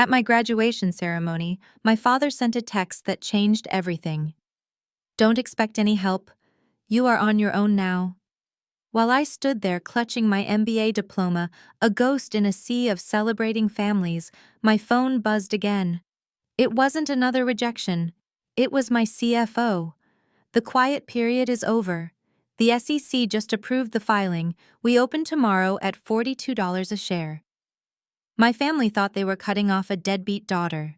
At my graduation ceremony, my father sent a text that changed everything. Don't expect any help. You are on your own now. While I stood there clutching my MBA diploma, a ghost in a sea of celebrating families, my phone buzzed again. It wasn't another rejection. It was my CFO. The quiet period is over. The SEC just approved the filing. We open tomorrow at $42 a share. My family thought they were cutting off a deadbeat daughter.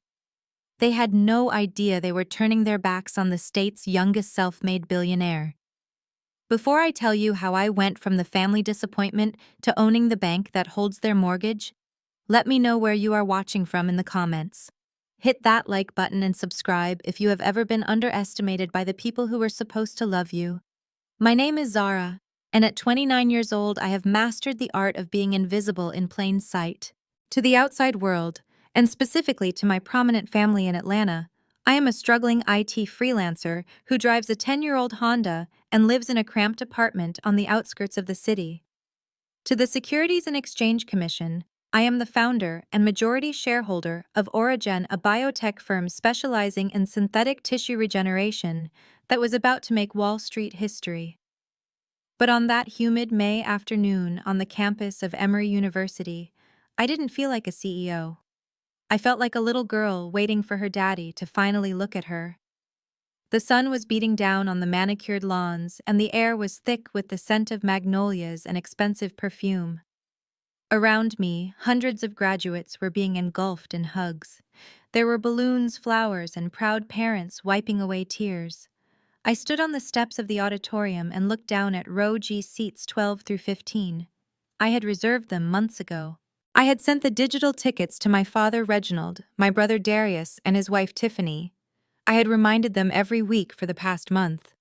They had no idea they were turning their backs on the state's youngest self-made billionaire. Before I tell you how I went from the family disappointment to owning the bank that holds their mortgage, let me know where you are watching from in the comments. Hit that like button and subscribe if you have ever been underestimated by the people who were supposed to love you. My name is Zara, and at 29 years old I have mastered the art of being invisible in plain sight. To the outside world, and specifically to my prominent family in Atlanta, I am a struggling IT freelancer who drives a 10-year-old Honda and lives in a cramped apartment on the outskirts of the city. To the Securities and Exchange Commission, I am the founder and majority shareholder of Origen, a biotech firm specializing in synthetic tissue regeneration that was about to make Wall Street history. But on that humid May afternoon on the campus of Emory University, I didn't feel like a CEO. I felt like a little girl waiting for her daddy to finally look at her. The sun was beating down on the manicured lawns, and the air was thick with the scent of magnolias and expensive perfume. Around me, hundreds of graduates were being engulfed in hugs. There were balloons, flowers, and proud parents wiping away tears. I stood on the steps of the auditorium and looked down at row G seats 12 through 15. I had reserved them months ago. I had sent the digital tickets to my father Reginald, my brother Darius, and his wife Tiffany. I had reminded them every week for the past month.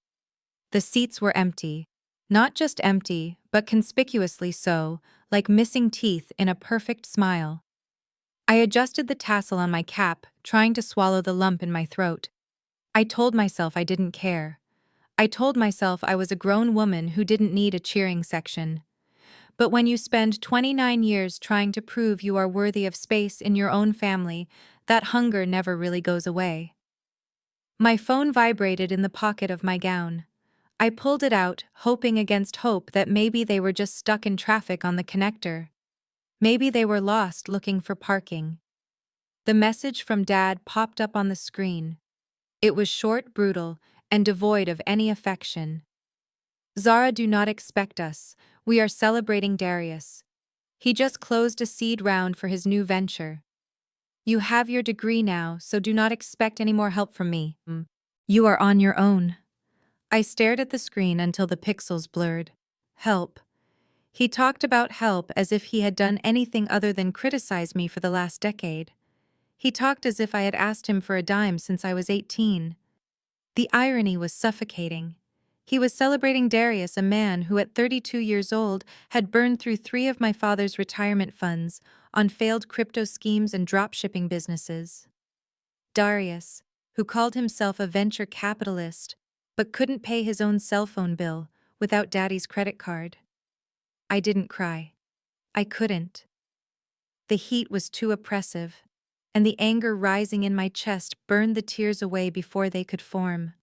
The seats were empty. Not just empty, but conspicuously so, like missing teeth in a perfect smile. I adjusted the tassel on my cap, trying to swallow the lump in my throat. I told myself I didn't care. I told myself I was a grown woman who didn't need a cheering section. But when you spend 29 years trying to prove you are worthy of space in your own family, that hunger never really goes away. My phone vibrated in the pocket of my gown. I pulled it out, hoping against hope that maybe they were just stuck in traffic on the connector. Maybe they were lost looking for parking. The message from Dad popped up on the screen. It was short, brutal, and devoid of any affection. Zara, do not expect us. We are celebrating Darius. He just closed a seed round for his new venture. You have your degree now, so do not expect any more help from me. You are on your own. I stared at the screen until the pixels blurred. Help. He talked about help as if he had done anything other than criticize me for the last decade. He talked as if I had asked him for a dime since I was 18. The irony was suffocating. He was celebrating Darius, a man who at 32 years old had burned through 3 of my father's retirement funds on failed crypto schemes and dropshipping businesses. Darius, who called himself a venture capitalist, but couldn't pay his own cell phone bill without Daddy's credit card. I didn't cry. I couldn't. The heat was too oppressive, and the anger rising in my chest burned the tears away before they could form.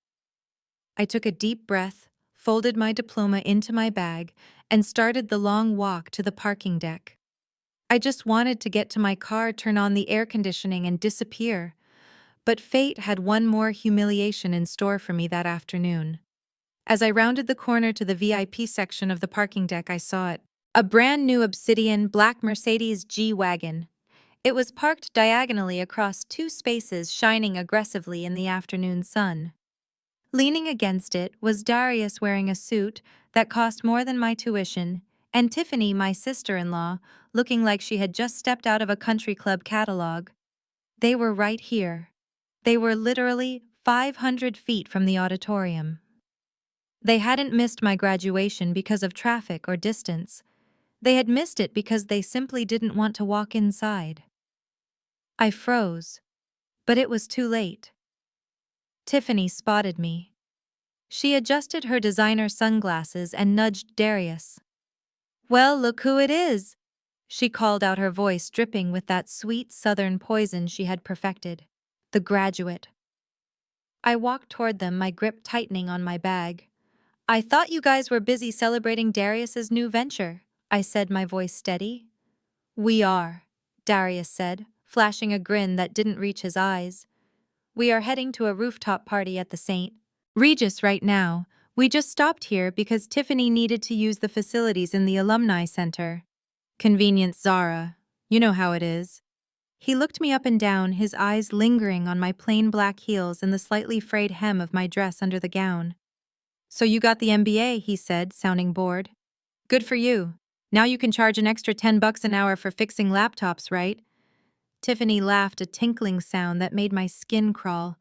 I took a deep breath, folded my diploma into my bag, and started the long walk to the parking deck. I just wanted to get to my car, turn on the air conditioning, and disappear. But fate had one more humiliation in store for me that afternoon. As I rounded the corner to the VIP section of the parking deck, I saw it. A brand new obsidian black Mercedes G-Wagon. It was parked diagonally across 2 spaces, shining aggressively in the afternoon sun. Leaning against it was Darius, wearing a suit that cost more than my tuition, and Tiffany, my sister-in-law, looking like she had just stepped out of a country club catalog. They were right here. They were literally 500 feet from the auditorium. They hadn't missed my graduation because of traffic or distance. They had missed it because they simply didn't want to walk inside. I froze, but it was too late. Tiffany spotted me. She adjusted her designer sunglasses and nudged Darius. "Well, look who it is," She called out, her voice dripping with that sweet southern poison she had perfected. The graduate. I walked toward them, my grip tightening on my bag. I thought you guys were busy celebrating Darius's new venture, I said, my voice steady. We are, Darius said, flashing a grin that didn't reach his eyes. We are heading to a rooftop party at the St. Regis right now. We just stopped here because Tiffany needed to use the facilities in the Alumni Center. Convenience, Zara. You know how it is. He looked me up and down, his eyes lingering on my plain black heels and the slightly frayed hem of my dress under the gown. So you got the MBA, he said, sounding bored. Good for you. Now you can charge an extra $10 an hour for fixing laptops, right? Tiffany laughed, a tinkling sound that made my skin crawl.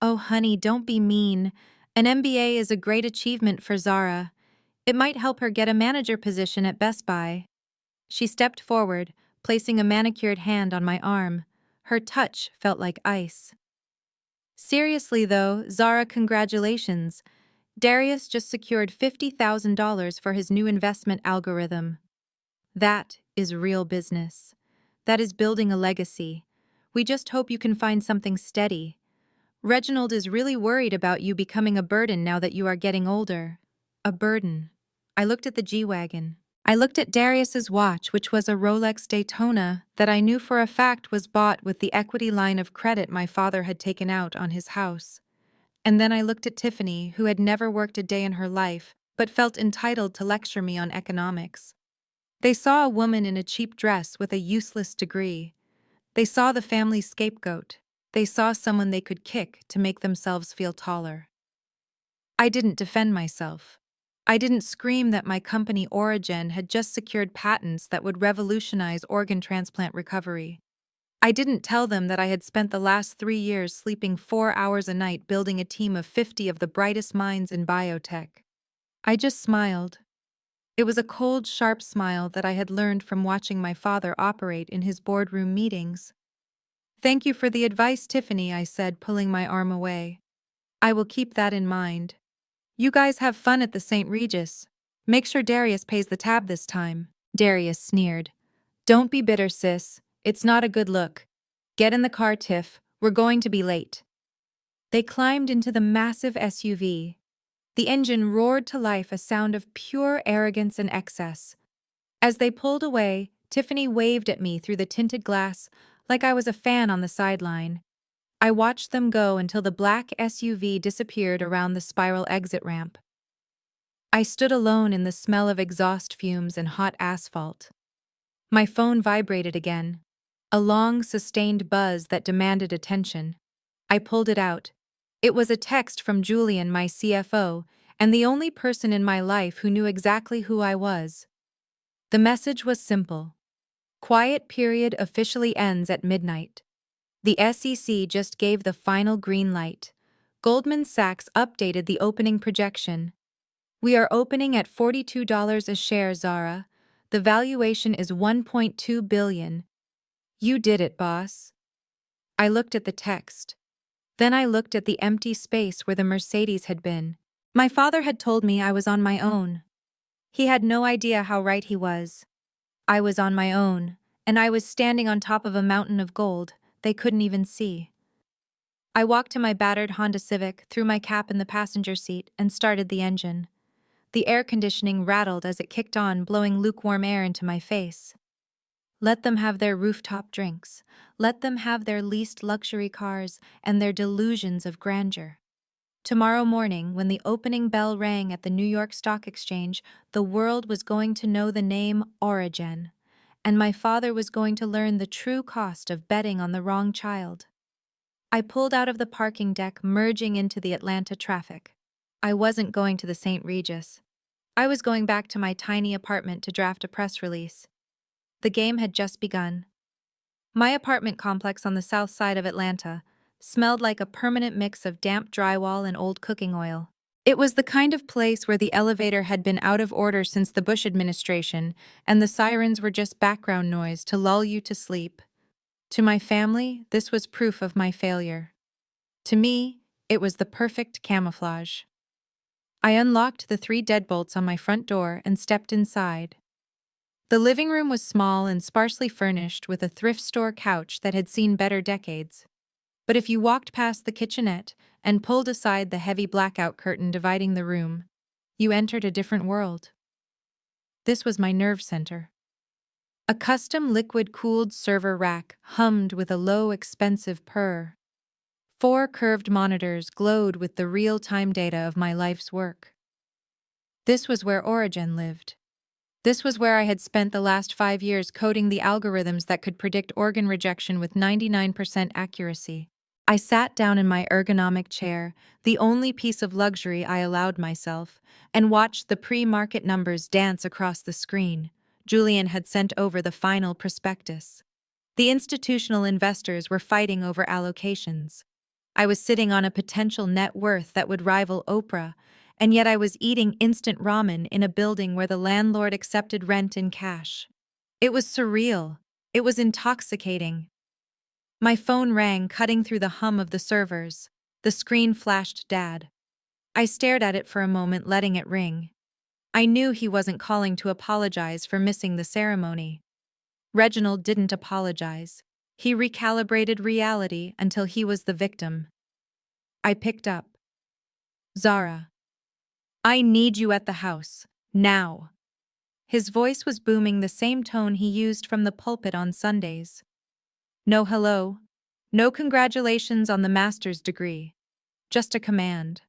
Oh, honey, don't be mean. An MBA is a great achievement for Zara. It might help her get a manager position at Best Buy. She stepped forward, placing a manicured hand on my arm. Her touch felt like ice. Seriously, though, Zara, congratulations. Darius just secured $50,000 for his new investment algorithm. That is real business. That is building a legacy. We just hope you can find something steady. Reginald is really worried about you becoming a burden now that you are getting older. A burden. I looked at the G-Wagon. I looked at Darius's watch, which was a Rolex Daytona that I knew for a fact was bought with the equity line of credit my father had taken out on his house. And then I looked at Tiffany, who had never worked a day in her life, but felt entitled to lecture me on economics. They saw a woman in a cheap dress with a useless degree. They saw the family scapegoat. They saw someone they could kick to make themselves feel taller. I didn't defend myself. I didn't scream that my company Origen had just secured patents that would revolutionize organ transplant recovery. I didn't tell them that I had spent the last 3 years sleeping 4 hours a night building a team of 50 of the brightest minds in biotech. I just smiled. It was a cold, sharp smile that I had learned from watching my father operate in his boardroom meetings. Thank you for the advice, Tiffany, I said, pulling my arm away. I will keep that in mind. You guys have fun at the St. Regis. Make sure Darius pays the tab this time. Darius sneered. Don't be bitter, sis. It's not a good look. Get in the car, Tiff. We're going to be late. They climbed into the massive SUV. The engine roared to life, a sound of pure arrogance and excess. As they pulled away, Tiffany waved at me through the tinted glass like I was a fan on the sideline. I watched them go until the black SUV disappeared around the spiral exit ramp. I stood alone in the smell of exhaust fumes and hot asphalt. My phone vibrated again, a long, sustained buzz that demanded attention. I pulled it out. It was a text from Julian, my CFO, and the only person in my life who knew exactly who I was. The message was simple. Quiet period officially ends at midnight. The SEC just gave the final green light. Goldman Sachs updated the opening projection. We are opening at $42 a share, Zara. The valuation is $1.2 billion. You did it, boss. I looked at the text. Then I looked at the empty space where the Mercedes had been. My father had told me I was on my own. He had no idea how right he was. I was on my own, and I was standing on top of a mountain of gold they couldn't even see. I walked to my battered Honda Civic, threw my cap in the passenger seat, and started the engine. The air conditioning rattled as it kicked on, blowing lukewarm air into my face. Let them have their rooftop drinks. Let them have their leased luxury cars and their delusions of grandeur. Tomorrow morning, when the opening bell rang at the New York Stock Exchange, the world was going to know the name Origen, and my father was going to learn the true cost of betting on the wrong child. I pulled out of the parking deck, merging into the Atlanta traffic. I wasn't going to the St. Regis. I was going back to my tiny apartment to draft a press release. The game had just begun. My apartment complex on the south side of Atlanta smelled like a permanent mix of damp drywall and old cooking oil. It was the kind of place where the elevator had been out of order since the Bush administration, and the sirens were just background noise to lull you to sleep. To my family, this was proof of my failure. To me, it was the perfect camouflage. I unlocked the 3 deadbolts on my front door and stepped inside. The living room was small and sparsely furnished with a thrift store couch that had seen better decades. But if you walked past the kitchenette and pulled aside the heavy blackout curtain dividing the room, you entered a different world. This was my nerve center. A custom liquid-cooled server rack hummed with a low, expensive purr. 4 curved monitors glowed with the real-time data of my life's work. This was where Origin lived. This was where I had spent the last 5 years coding the algorithms that could predict organ rejection with 99% accuracy. I sat down in my ergonomic chair, the only piece of luxury I allowed myself, and watched the pre-market numbers dance across the screen. Julian had sent over the final prospectus. The institutional investors were fighting over allocations. I was sitting on a potential net worth that would rival Oprah, and yet I was eating instant ramen in a building where the landlord accepted rent in cash. It was surreal. It was intoxicating. My phone rang, cutting through the hum of the servers. The screen flashed Dad. I stared at it for a moment, letting it ring. I knew he wasn't calling to apologize for missing the ceremony. Reginald didn't apologize. He recalibrated reality until he was the victim. I picked up. Zara. I need you at the house. Now. His voice was booming, the same tone he used from the pulpit on Sundays. No hello. No congratulations on the master's degree. Just a command.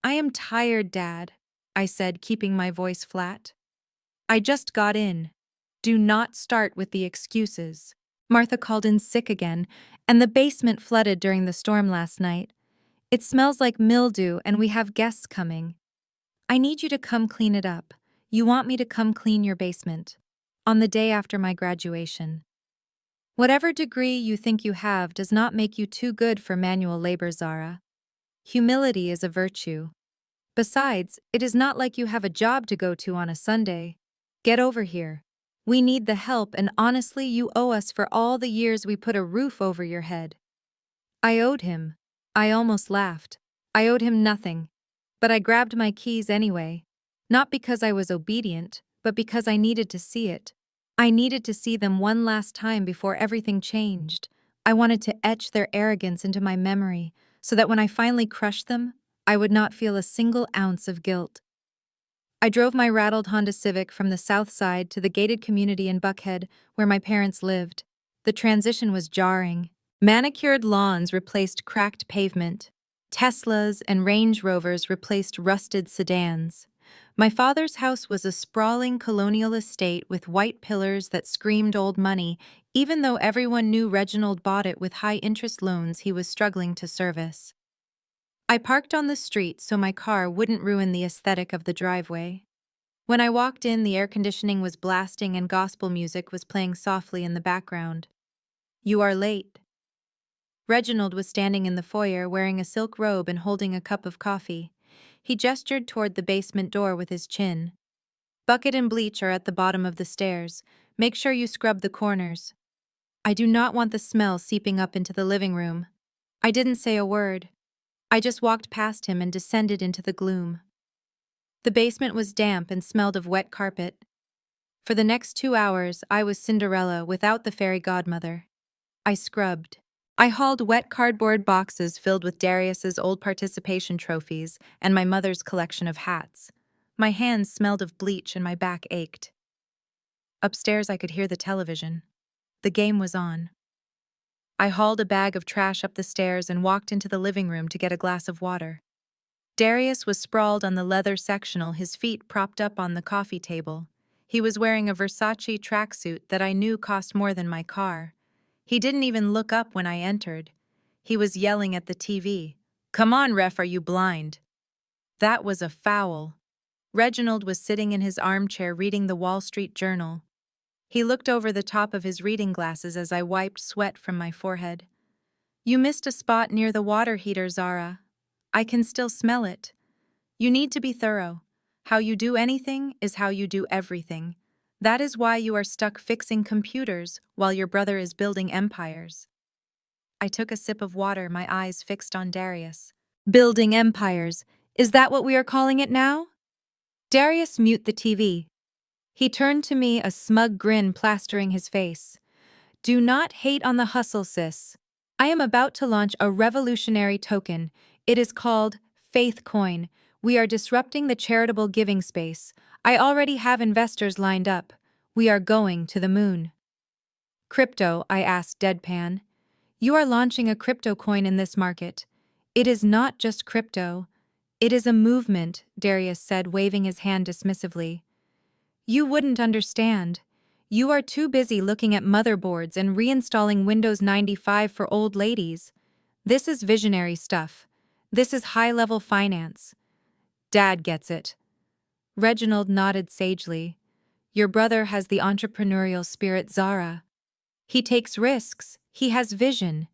I am tired, Dad, I said, keeping my voice flat. I just got in. Do not start with the excuses. Martha called in sick again, and the basement flooded during the storm last night. It smells like mildew, and we have guests coming. I need you to come clean it up. You want me to come clean your basement. On the day after my graduation. Whatever degree you think you have does not make you too good for manual labor, Zara. Humility is a virtue. Besides, it is not like you have a job to go to on a Sunday. Get over here. We need the help, and honestly, you owe us for all the years we put a roof over your head. I owed him. I almost laughed. I owed him nothing. But I grabbed my keys anyway. Not because I was obedient, but because I needed to see it. I needed to see them one last time before everything changed. I wanted to etch their arrogance into my memory, so that when I finally crushed them, I would not feel a single ounce of guilt. I drove my rattled Honda Civic from the south side to the gated community in Buckhead, where my parents lived. The transition was jarring. Manicured lawns replaced cracked pavement. Teslas and Range Rovers replaced rusted sedans. My father's house was a sprawling colonial estate with white pillars that screamed old money, even though everyone knew Reginald bought it with high-interest loans he was struggling to service. I parked on the street so my car wouldn't ruin the aesthetic of the driveway. When I walked in, the air conditioning was blasting and gospel music was playing softly in the background. You are late. Reginald was standing in the foyer wearing a silk robe and holding a cup of coffee. He gestured toward the basement door with his chin. Bucket and bleach are at the bottom of the stairs. Make sure you scrub the corners. I do not want the smell seeping up into the living room. I didn't say a word. I just walked past him and descended into the gloom. The basement was damp and smelled of wet carpet. For the next 2 hours, I was Cinderella without the fairy godmother. I scrubbed. I hauled wet cardboard boxes filled with Darius's old participation trophies and my mother's collection of hats. My hands smelled of bleach and my back ached. Upstairs, I could hear the television. The game was on. I hauled a bag of trash up the stairs and walked into the living room to get a glass of water. Darius was sprawled on the leather sectional, his feet propped up on the coffee table. He was wearing a Versace tracksuit that I knew cost more than my car. He didn't even look up when I entered. He was yelling at the TV. "Come on, ref, are you blind?" That was a foul. Reginald was sitting in his armchair reading the Wall Street Journal. He looked over the top of his reading glasses as I wiped sweat from my forehead. "You missed a spot near the water heater, Zara. I can still smell it. You need to be thorough. How you do anything is how you do everything. That is why you are stuck fixing computers while your brother is building empires." I took a sip of water, my eyes fixed on Darius. "Building empires. Is that what we are calling it now?" "Darius, mute the TV." He turned to me, a smug grin plastering his face. Do not hate on the hustle, sis. I am about to launch a revolutionary token. It is called Faith Coin. We are disrupting the charitable giving space. I already have investors lined up. We are going to the moon. Crypto, I asked deadpan. You are launching a crypto coin in this market. It is not just crypto. It is a movement, Darius said, waving his hand dismissively. You wouldn't understand. You are too busy looking at motherboards and reinstalling Windows 95 for old ladies. This is visionary stuff. This is high-level finance. Dad gets it. Reginald nodded sagely. Your brother has the entrepreneurial spirit, Zara. He takes risks. He has vision.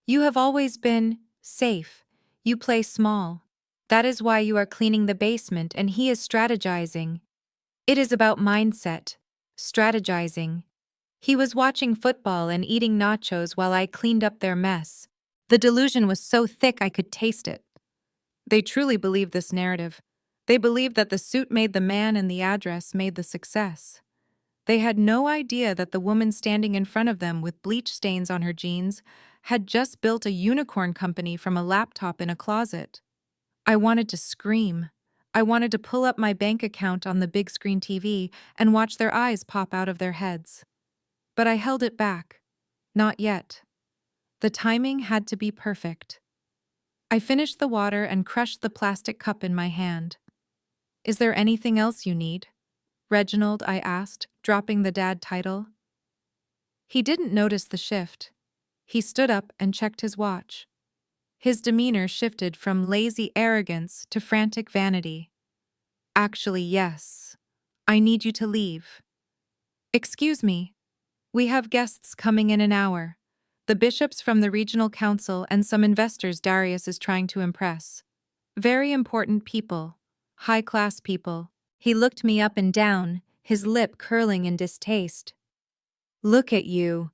You have always been safe. You play small. That is why you are cleaning the basement and he is strategizing. It is about mindset. Strategizing. He was watching football and eating nachos while I cleaned up their mess. The delusion was so thick I could taste it. They truly believed this narrative. They believed that the suit made the man and the address made the success. They had no idea that the woman standing in front of them with bleach stains on her jeans had just built a unicorn company from a laptop in a closet. I wanted to scream. I wanted to pull up my bank account on the big screen TV and watch their eyes pop out of their heads. But I held it back. Not yet. The timing had to be perfect. I finished the water and crushed the plastic cup in my hand. Is there anything else you need? Reginald, I asked, dropping the dad title. He didn't notice the shift. He stood up and checked his watch. His demeanor shifted from lazy arrogance to frantic vanity. Actually, yes. I need you to leave. Excuse me. We have guests coming in an hour. The bishops from the regional council and some investors Darius is trying to impress. Very important people. High-class people. He looked me up and down, his lip curling in distaste. Look at you.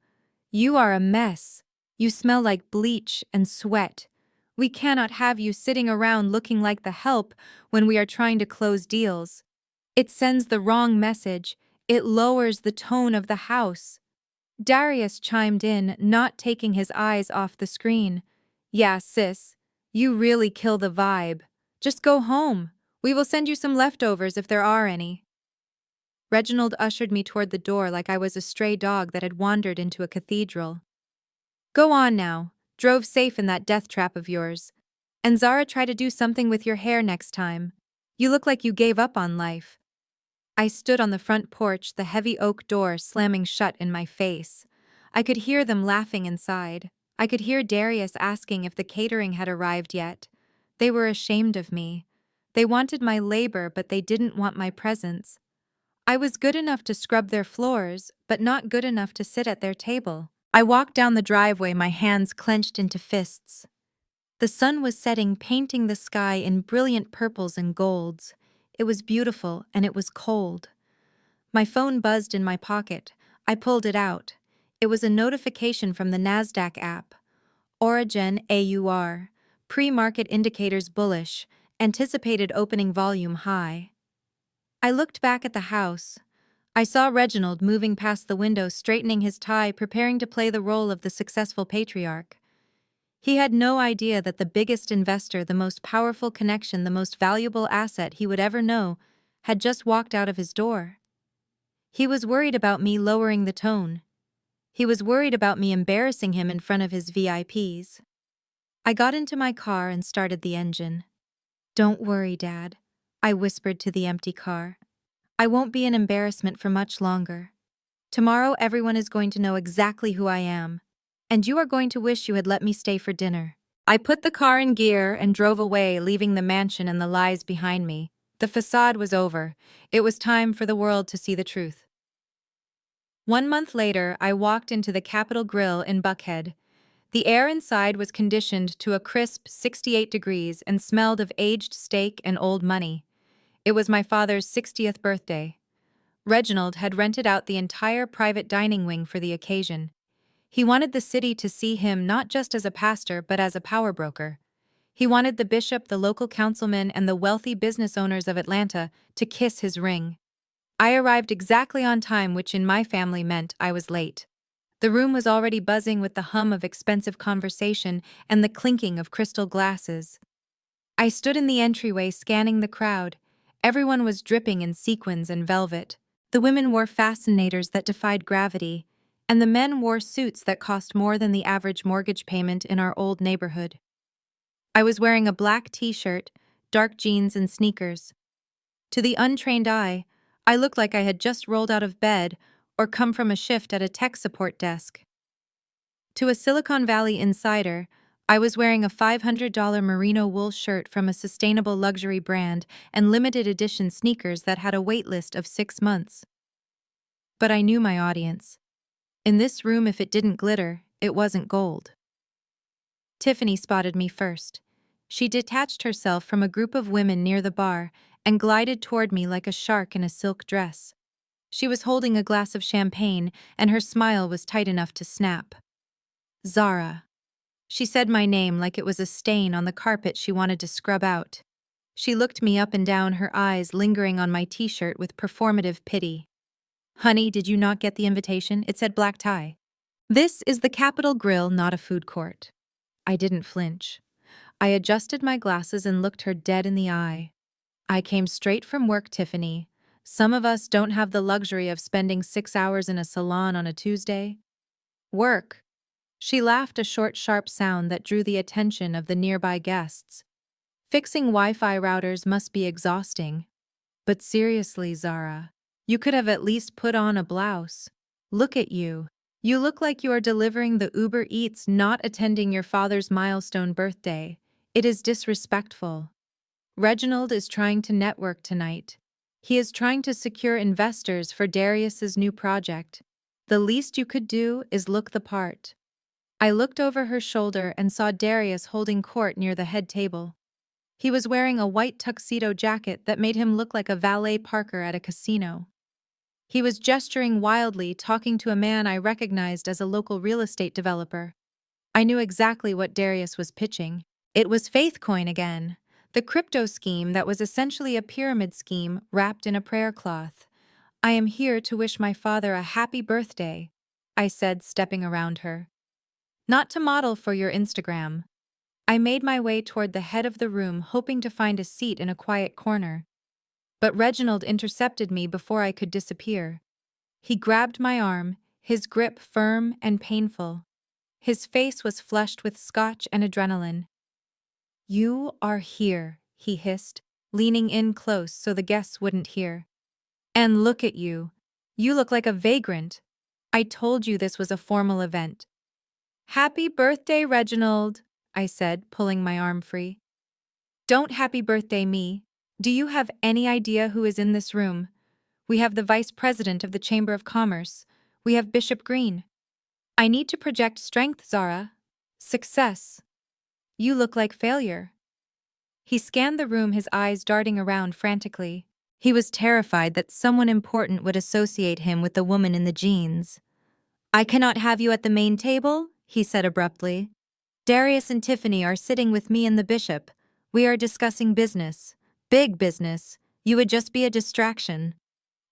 You are a mess. You smell like bleach and sweat. We cannot have you sitting around looking like the help when we are trying to close deals. It sends the wrong message. It lowers the tone of the house. Darius chimed in, not taking his eyes off the screen. Yeah, sis. You really kill the vibe. Just go home. We will send you some leftovers if there are any. Reginald ushered me toward the door like I was a stray dog that had wandered into a cathedral. Go on now. Drove safe in that death trap of yours. And Zara, try to do something with your hair next time. You look like you gave up on life. I stood on the front porch, the heavy oak door slamming shut in my face. I could hear them laughing inside. I could hear Darius asking if the catering had arrived yet. They were ashamed of me. They wanted my labor, but they didn't want my presence. I was good enough to scrub their floors, but not good enough to sit at their table. I walked down the driveway, my hands clenched into fists. The sun was setting, painting the sky in brilliant purples and golds. It was beautiful, and it was cold. My phone buzzed in my pocket. I pulled it out. It was a notification from the NASDAQ app. Origin AUR. Pre-market indicators bullish. Anticipated opening volume high. I looked back at the house. I saw Reginald moving past the window, straightening his tie, preparing to play the role of the successful patriarch. He had no idea that the biggest investor, the most powerful connection, the most valuable asset he would ever know, had just walked out of his door. He was worried about me lowering the tone. He was worried about me embarrassing him in front of his VIPs. I got into my car and started the engine. Don't worry, Dad, I whispered to the empty car. I won't be an embarrassment for much longer. Tomorrow everyone is going to know exactly who I am. And you are going to wish you had let me stay for dinner. I put the car in gear and drove away, leaving the mansion and the lies behind me. The facade was over. It was time for the world to see the truth. 1 month later, I walked into the Capitol Grill in Buckhead. The air inside was conditioned to a crisp 68 degrees and smelled of aged steak and old money. It was my father's 60th birthday. Reginald had rented out the entire private dining wing for the occasion. He wanted the city to see him not just as a pastor but as a power broker. He wanted the bishop, the local councilmen, and the wealthy business owners of Atlanta to kiss his ring. I arrived exactly on time, which in my family meant I was late. The room was already buzzing with the hum of expensive conversation and the clinking of crystal glasses. I stood in the entryway scanning the crowd. Everyone was dripping in sequins and velvet. The women wore fascinators that defied gravity, and the men wore suits that cost more than the average mortgage payment in our old neighborhood. I was wearing a black t-shirt, dark jeans, and sneakers. To the untrained eye, I looked like I had just rolled out of bed or come from a shift at a tech support desk. To a Silicon Valley insider, I was wearing a $500 merino wool shirt from a sustainable luxury brand and limited edition sneakers that had a wait list of 6 months. But I knew my audience. In this room, if it didn't glitter, it wasn't gold. Tiffany spotted me first. She detached herself from a group of women near the bar and glided toward me like a shark in a silk dress. She was holding a glass of champagne, and her smile was tight enough to snap. Zara. She said my name like it was a stain on the carpet she wanted to scrub out. She looked me up and down, her eyes lingering on my t-shirt with performative pity. Honey, did you not get the invitation? It said black tie. This is the Capitol Grill, not a food court. I didn't flinch. I adjusted my glasses and looked her dead in the eye. I came straight from work, Tiffany. Some of us don't have the luxury of spending 6 hours in a salon on a Tuesday. Work. She laughed, a short, sharp sound that drew the attention of the nearby guests. Fixing Wi-Fi routers must be exhausting. But seriously, Zara, you could have at least put on a blouse. Look at you. You look like you are delivering the Uber Eats, not attending your father's milestone birthday. It is disrespectful. Reginald is trying to network tonight. He is trying to secure investors for Darius's new project. The least you could do is look the part. I looked over her shoulder and saw Darius holding court near the head table. He was wearing a white tuxedo jacket that made him look like a valet parker at a casino. He was gesturing wildly, talking to a man I recognized as a local real estate developer. I knew exactly what Darius was pitching. It was Faithcoin again, the crypto scheme that was essentially a pyramid scheme wrapped in a prayer cloth. I am here to wish my father a happy birthday, I said, stepping around her. Not to model for your Instagram. I made my way toward the head of the room, hoping to find a seat in a quiet corner. But Reginald intercepted me before I could disappear. He grabbed my arm, his grip firm and painful. His face was flushed with scotch and adrenaline. "You are here," he hissed, leaning in close so the guests wouldn't hear. "And look at you. You look like a vagrant. I told you this was a formal event." "Happy birthday, Reginald," I said, pulling my arm free. "Don't happy birthday me. Do you have any idea who is in this room? We have the Vice President of the Chamber of Commerce. We have Bishop Green. I need to project strength, Zara. Success. You look like failure." He scanned the room, his eyes darting around frantically. He was terrified that someone important would associate him with the woman in the jeans. "I cannot have you at the main table," he said abruptly. "Darius and Tiffany are sitting with me and the bishop. We are discussing business. Big business. You would just be a distraction."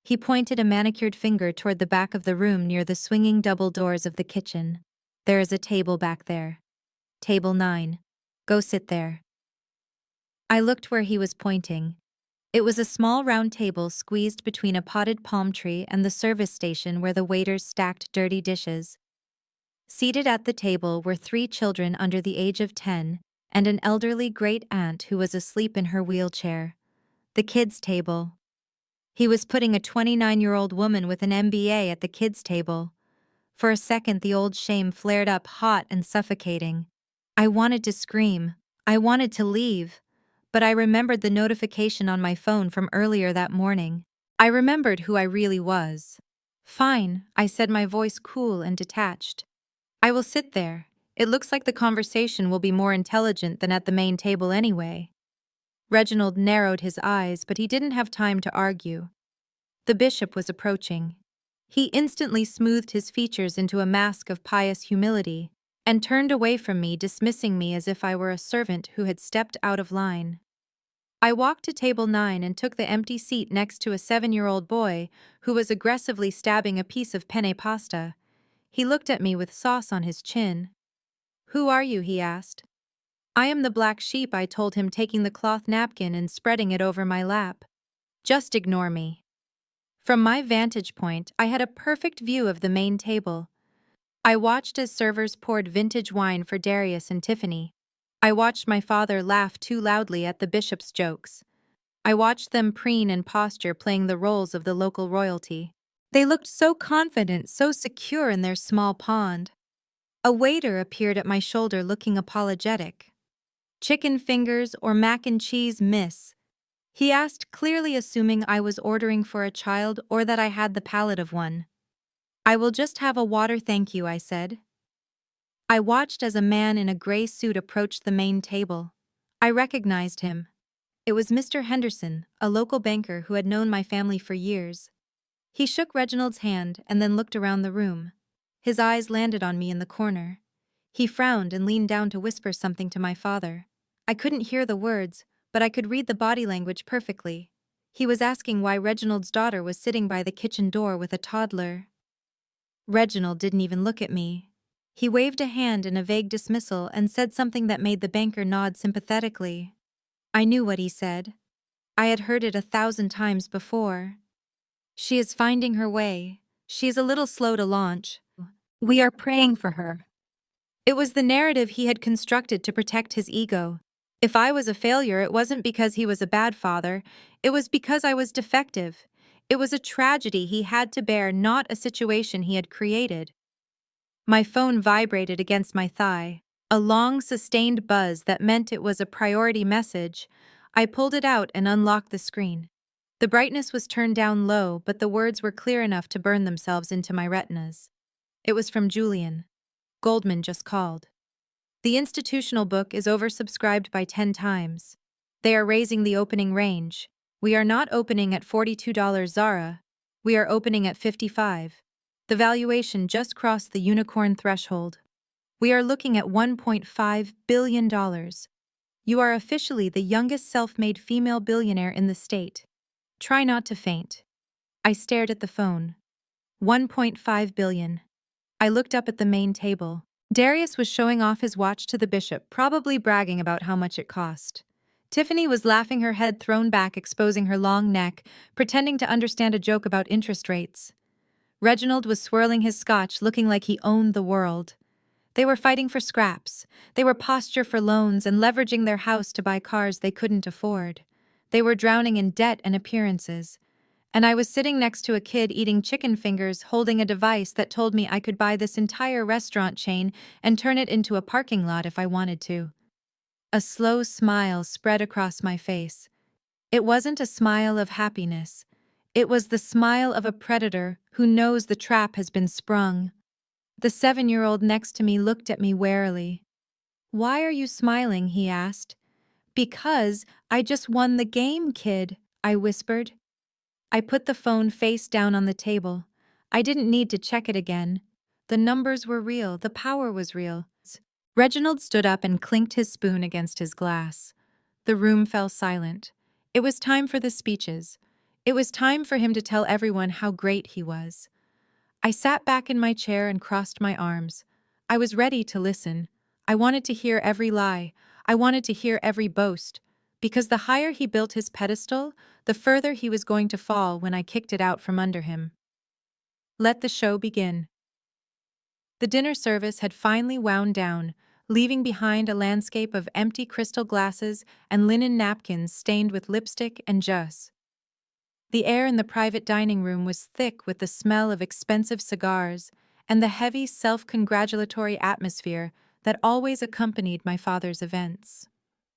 He pointed a manicured finger toward the back of the room near the swinging double doors of the kitchen. "There is a table back there. Table 9. Go sit there." I looked where he was pointing. It was a small round table squeezed between a potted palm tree and the service station where the waiters stacked dirty dishes. Seated at the table were 3 children under the age of 10 and an elderly great-aunt who was asleep in her wheelchair. The kids' table. He was putting a 29-year-old woman with an MBA at the kids' table. For a second, the old shame flared up, hot and suffocating. I wanted to scream. I wanted to leave. But I remembered the notification on my phone from earlier that morning. I remembered who I really was. "Fine," I said, my voice cool and detached. "I will sit there. It looks like the conversation will be more intelligent than at the main table anyway." Reginald narrowed his eyes, but he didn't have time to argue. The bishop was approaching. He instantly smoothed his features into a mask of pious humility and turned away from me, dismissing me as if I were a servant who had stepped out of line. I walked to table 9 and took the empty seat next to a 7-year-old boy who was aggressively stabbing a piece of penne pasta. He looked at me with sauce on his chin. "Who are you?" he asked. "I am the black sheep," I told him, taking the cloth napkin and spreading it over my lap. "Just ignore me." From my vantage point, I had a perfect view of the main table. I watched as servers poured vintage wine for Darius and Tiffany. I watched my father laugh too loudly at the bishop's jokes. I watched them preen and posture, playing the roles of the local royalty. They looked so confident, so secure in their small pond. A waiter appeared at my shoulder looking apologetic. "Chicken fingers or mac and cheese, miss?" he asked, clearly assuming I was ordering for a child or that I had the palate of one. "I will just have a water, thank you," I said. I watched as a man in a gray suit approached the main table. I recognized him. It was Mr. Henderson, a local banker who had known my family for years. He shook Reginald's hand and then looked around the room. His eyes landed on me in the corner. He frowned and leaned down to whisper something to my father. I couldn't hear the words, but I could read the body language perfectly. He was asking why Reginald's daughter was sitting by the kitchen door with a toddler. Reginald didn't even look at me. He waved a hand in a vague dismissal and said something that made the banker nod sympathetically. I knew what he said. I had heard it 1,000 times before. "She is finding her way. She is a little slow to launch. We are praying for her." It was the narrative he had constructed to protect his ego. If I was a failure, it wasn't because he was a bad father. It was because I was defective. It was a tragedy he had to bear, not a situation he had created. My phone vibrated against my thigh, a long, sustained buzz that meant it was a priority message. I pulled it out and unlocked the screen. The brightness was turned down low, but the words were clear enough to burn themselves into my retinas. It was from Julian. "Goldman just called. The institutional book is oversubscribed by 10 times. They are raising the opening range. We are not opening at $42, Zara. We are opening at 55. The valuation just crossed the unicorn threshold. We are looking at $1.5 billion. You are officially the youngest self-made female billionaire in the state. Try not to faint." I stared at the phone. 1.5 billion. I looked up at the main table. Darius was showing off his watch to the bishop, probably bragging about how much it cost. Tiffany was laughing, her head thrown back, exposing her long neck, pretending to understand a joke about interest rates. Reginald was swirling his scotch, looking like he owned the world. They were fighting for scraps. They were posture for loans and leveraging their house to buy cars they couldn't afford. They were drowning in debt and appearances. And I was sitting next to a kid eating chicken fingers, holding a device that told me I could buy this entire restaurant chain and turn it into a parking lot if I wanted to. A slow smile spread across my face. It wasn't a smile of happiness. It was the smile of a predator who knows the trap has been sprung. The 7-year-old next to me looked at me warily. "Why are you smiling?" he asked. "Because I just won the game, kid," I whispered. I put the phone face down on the table. I didn't need to check it again. The numbers were real, the power was real. Reginald stood up and clinked his spoon against his glass. The room fell silent. It was time for the speeches. It was time for him to tell everyone how great he was. I sat back in my chair and crossed my arms. I was ready to listen. I wanted to hear every lie. I wanted to hear every boast. Because the higher he built his pedestal, the further he was going to fall when I kicked it out from under him. Let the show begin. The dinner service had finally wound down, leaving behind a landscape of empty crystal glasses and linen napkins stained with lipstick and jus. The air in the private dining room was thick with the smell of expensive cigars and the heavy, self-congratulatory atmosphere that always accompanied my father's events.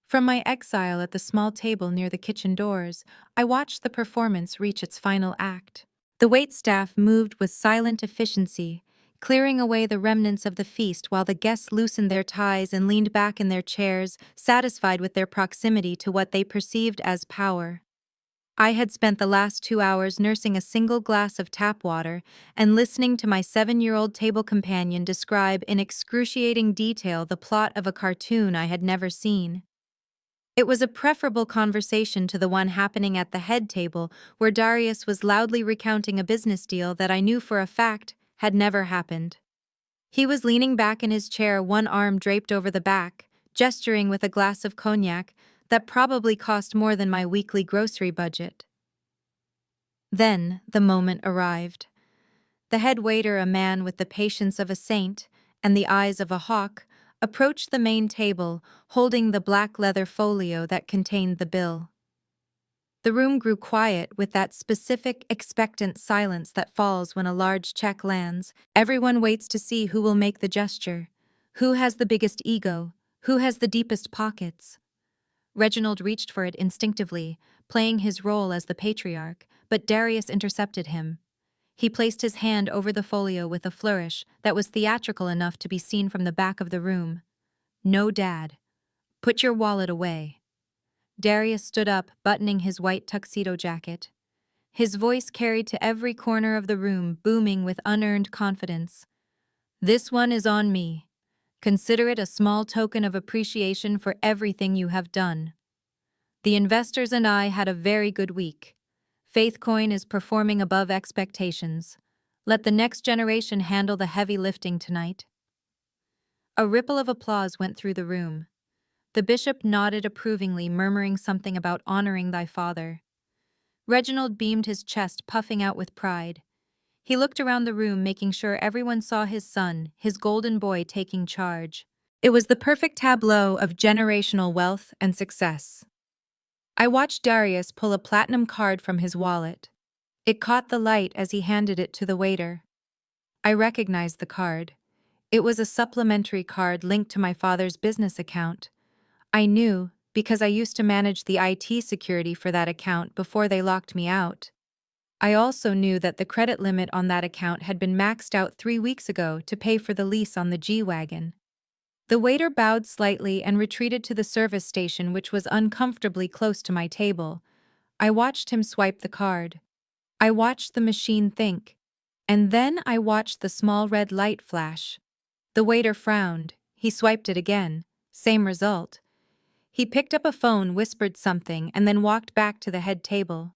From my exile at the small table near the kitchen doors, I watched the performance reach its final act. The waitstaff moved with silent efficiency, clearing away the remnants of the feast while the guests loosened their ties and leaned back in their chairs, satisfied with their proximity to what they perceived as power. I had spent the last 2 hours nursing a single glass of tap water and listening to my 7-year-old table companion describe in excruciating detail the plot of a cartoon I had never seen. It was a preferable conversation to the one happening at the head table, where Darius was loudly recounting a business deal that I knew for a fact had never happened. He was leaning back in his chair, one arm draped over the back, gesturing with a glass of cognac that probably cost more than my weekly grocery budget. Then the moment arrived. The head waiter, a man with the patience of a saint and the eyes of a hawk, approached the main table, holding the black leather folio that contained the bill. The room grew quiet with that specific, expectant silence that falls when a large check lands. Everyone waits to see who will make the gesture, who has the biggest ego, who has the deepest pockets. Reginald reached for it instinctively, playing his role as the patriarch, but Darius intercepted him. He placed his hand over the folio with a flourish that was theatrical enough to be seen from the back of the room. "No, Dad. Put your wallet away." Darius stood up, buttoning his white tuxedo jacket. His voice carried to every corner of the room, booming with unearned confidence. "This one is on me. Consider it a small token of appreciation for everything you have done. The investors and I had a very good week. Faithcoin is performing above expectations. Let the next generation handle the heavy lifting tonight." A ripple of applause went through the room. The bishop nodded approvingly, murmuring something about honoring thy father. Reginald beamed his chest, puffing out with pride. He looked around the room, making sure everyone saw his son, his golden boy, taking charge. It was the perfect tableau of generational wealth and success. I watched Darius pull a platinum card from his wallet. It caught the light as he handed it to the waiter. I recognized the card. It was a supplementary card linked to my father's business account. I knew because I used to manage the IT security for that account before they locked me out. I also knew that the credit limit on that account had been maxed out 3 weeks ago to pay for the lease on the G-Wagon. The waiter bowed slightly and retreated to the service station, which was uncomfortably close to my table. I watched him swipe the card. I watched the machine think. And then I watched the small red light flash. The waiter frowned. He swiped it again. Same result. He picked up a phone, whispered something, and then walked back to the head table.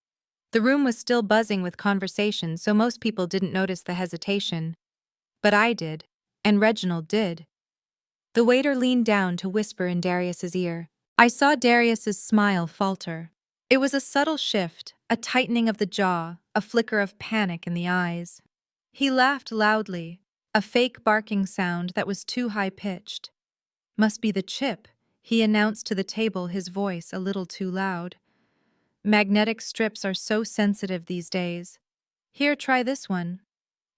The room was still buzzing with conversation, so most people didn't notice the hesitation. But I did, and Reginald did. The waiter leaned down to whisper in Darius's ear. I saw Darius's smile falter. It was a subtle shift, a tightening of the jaw, a flicker of panic in the eyes. He laughed loudly, a fake barking sound that was too high-pitched. "Must be the chip," he announced to the table, his voice a little too loud. "Magnetic strips are so sensitive these days. Here, try this one."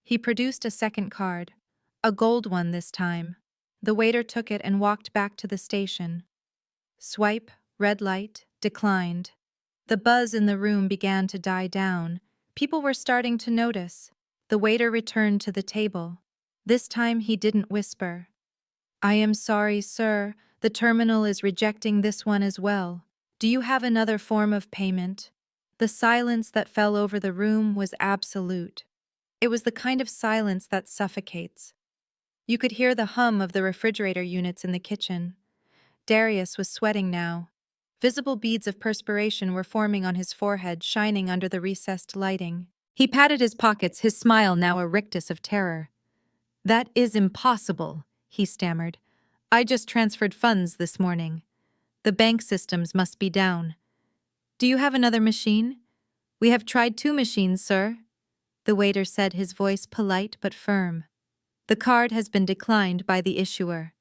He produced a second card, a gold one this time. The waiter took it and walked back to the station. Swipe, red light, declined. The buzz in the room began to die down. People were starting to notice. The waiter returned to the table. This time he didn't whisper. "I am sorry, sir. The terminal is rejecting this one as well. Do you have another form of payment?" The silence that fell over the room was absolute. It was the kind of silence that suffocates. You could hear the hum of the refrigerator units in the kitchen. Darius was sweating now. Visible beads of perspiration were forming on his forehead, shining under the recessed lighting. He patted his pockets, his smile now a rictus of terror. "That is impossible," he stammered. "I just transferred funds this morning. The bank systems must be down. Do you have another machine?" "We have tried 2 machines, sir," the waiter said, his voice polite but firm. "The card has been declined by the issuer.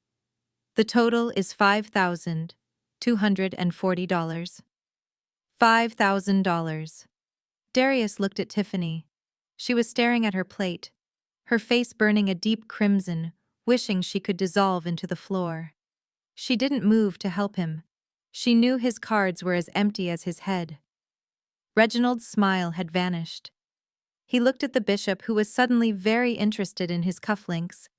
The total is $5,240. $5,000. Darius looked at Tiffany. She was staring at her plate, her face burning a deep crimson, wishing she could dissolve into the floor. She didn't move to help him. She knew his cards were as empty as his head. Reginald's smile had vanished. He looked at the bishop, who was suddenly very interested in his cufflinks.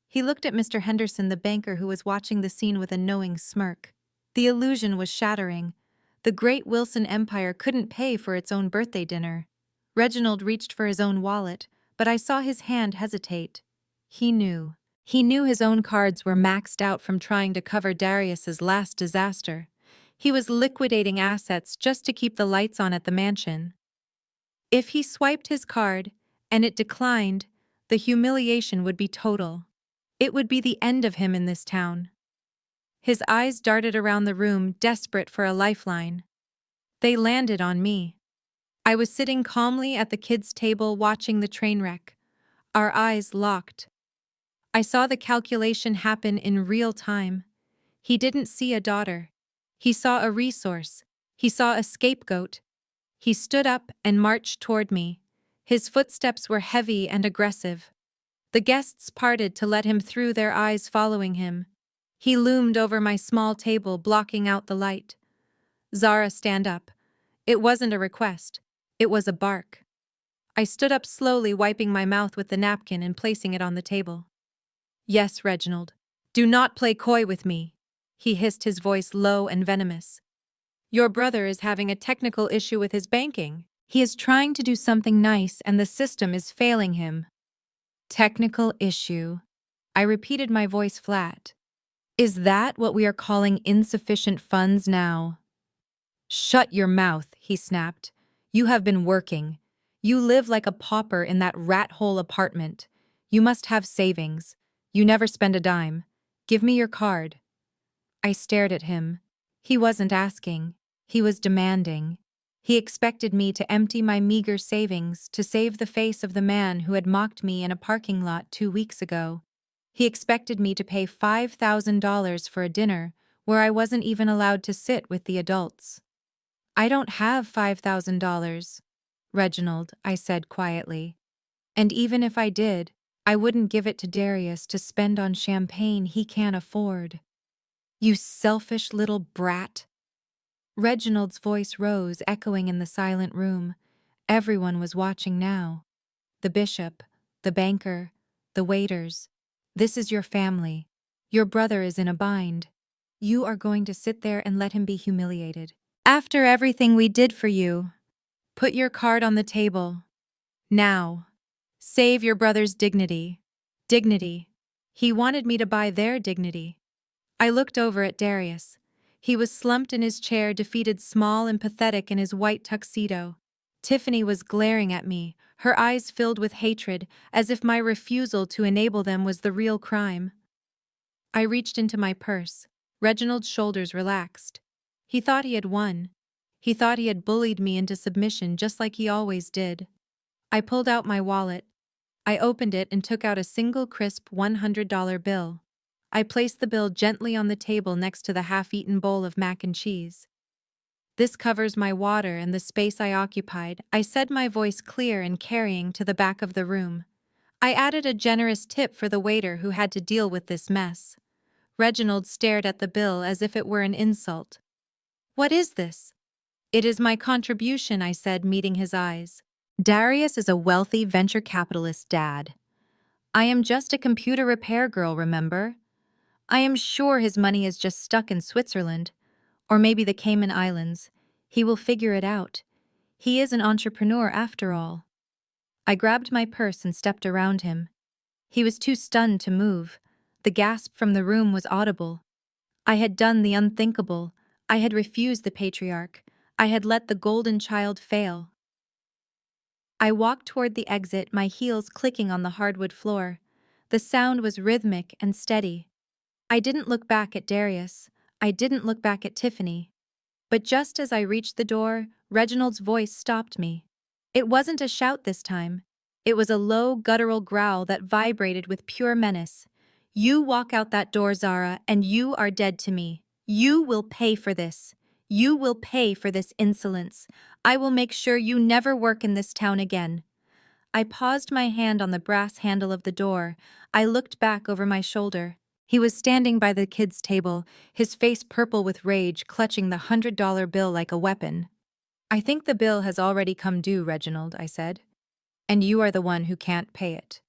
He looked at Mr. Henderson, the banker, who was watching the scene with a knowing smirk. The illusion was shattering. The great Wilson empire couldn't pay for its own birthday dinner. Reginald reached for his own wallet, but I saw his hand hesitate. He knew. He knew his own cards were maxed out from trying to cover Darius's last disaster. He was liquidating assets just to keep the lights on at the mansion. If he swiped his card and it declined, the humiliation would be total. It would be the end of him in this town. His eyes darted around the room, desperate for a lifeline. They landed on me. I was sitting calmly at the kids' table watching the train wreck, our eyes locked. I saw the calculation happen in real time. He didn't see a daughter. He saw a resource. He saw a scapegoat. He stood up and marched toward me. His footsteps were heavy and aggressive. The guests parted to let him through, their eyes following him. He loomed over my small table, blocking out the light. "Zara, stand up." It wasn't a request. It was a bark. I stood up slowly, wiping my mouth with the napkin and placing it on the table. "Yes, Reginald. Do not play coy with me," he hissed, his voice low and venomous. "Your brother is having a technical issue with his banking. He is trying to do something nice and the system is failing him." Technical issue. I repeated, my voice flat. Is that what we are calling insufficient funds now? "Shut your mouth," he snapped. "You have been working. You live like a pauper in that rat-hole apartment. You must have savings. You never spend a dime. Give me your card." I stared at him. He wasn't asking. He was demanding. He expected me to empty my meager savings to save the face of the man who had mocked me in a parking lot 2 weeks ago. He expected me to pay $5,000 for a dinner where I wasn't even allowed to sit with the adults. "I don't have $5,000, Reginald," I said quietly. "And even if I did, I wouldn't give it to Darius to spend on champagne he can't afford." "You selfish little brat." Reginald's voice rose, echoing in the silent room. Everyone was watching now. The bishop, the banker, the waiters. "This is your family. Your brother is in a bind. You are going to sit there and let him be humiliated. After everything we did for you. Put your card on the table. Now. Save your brother's dignity." Dignity. He wanted me to buy their dignity. I looked over at Darius. He was slumped in his chair, defeated, small and pathetic in his white tuxedo. Tiffany was glaring at me, her eyes filled with hatred, as if my refusal to enable them was the real crime. I reached into my purse. Reginald's shoulders relaxed. He thought he had won. He thought he had bullied me into submission just like he always did. I pulled out my wallet. I opened it and took out a single crisp $100 bill. I placed the bill gently on the table next to the half-eaten bowl of mac and cheese. "This covers my water and the space I occupied," I said, my voice clear and carrying to the back of the room. I added a generous tip for the waiter who had to deal with this mess. Reginald stared at the bill as if it were an insult. "What is this?" "It is my contribution," I said, meeting his eyes. "Darius is a wealthy venture capitalist, Dad. I am just a computer repair girl, remember? I am sure his money is just stuck in Switzerland, or maybe the Cayman Islands. He will figure it out. He is an entrepreneur after all." I grabbed my purse and stepped around him. He was too stunned to move. The gasp from the room was audible. I had done the unthinkable. I had refused the patriarch. I had let the golden child fail. I walked toward the exit, my heels clicking on the hardwood floor. The sound was rhythmic and steady. I didn't look back at Darius. I didn't look back at Tiffany. But just as I reached the door, Reginald's voice stopped me. It wasn't a shout this time. It was a low, guttural growl that vibrated with pure menace. "You walk out that door, Zara, and you are dead to me. You will pay for this. You will pay for this insolence. I will make sure you never work in this town again." I paused, my hand on the brass handle of the door. I looked back over my shoulder. He was standing by the kids' table, his face purple with rage, clutching the $100 bill like a weapon. "I think the bill has already come due, Reginald," I said. "And you are the one who can't pay it."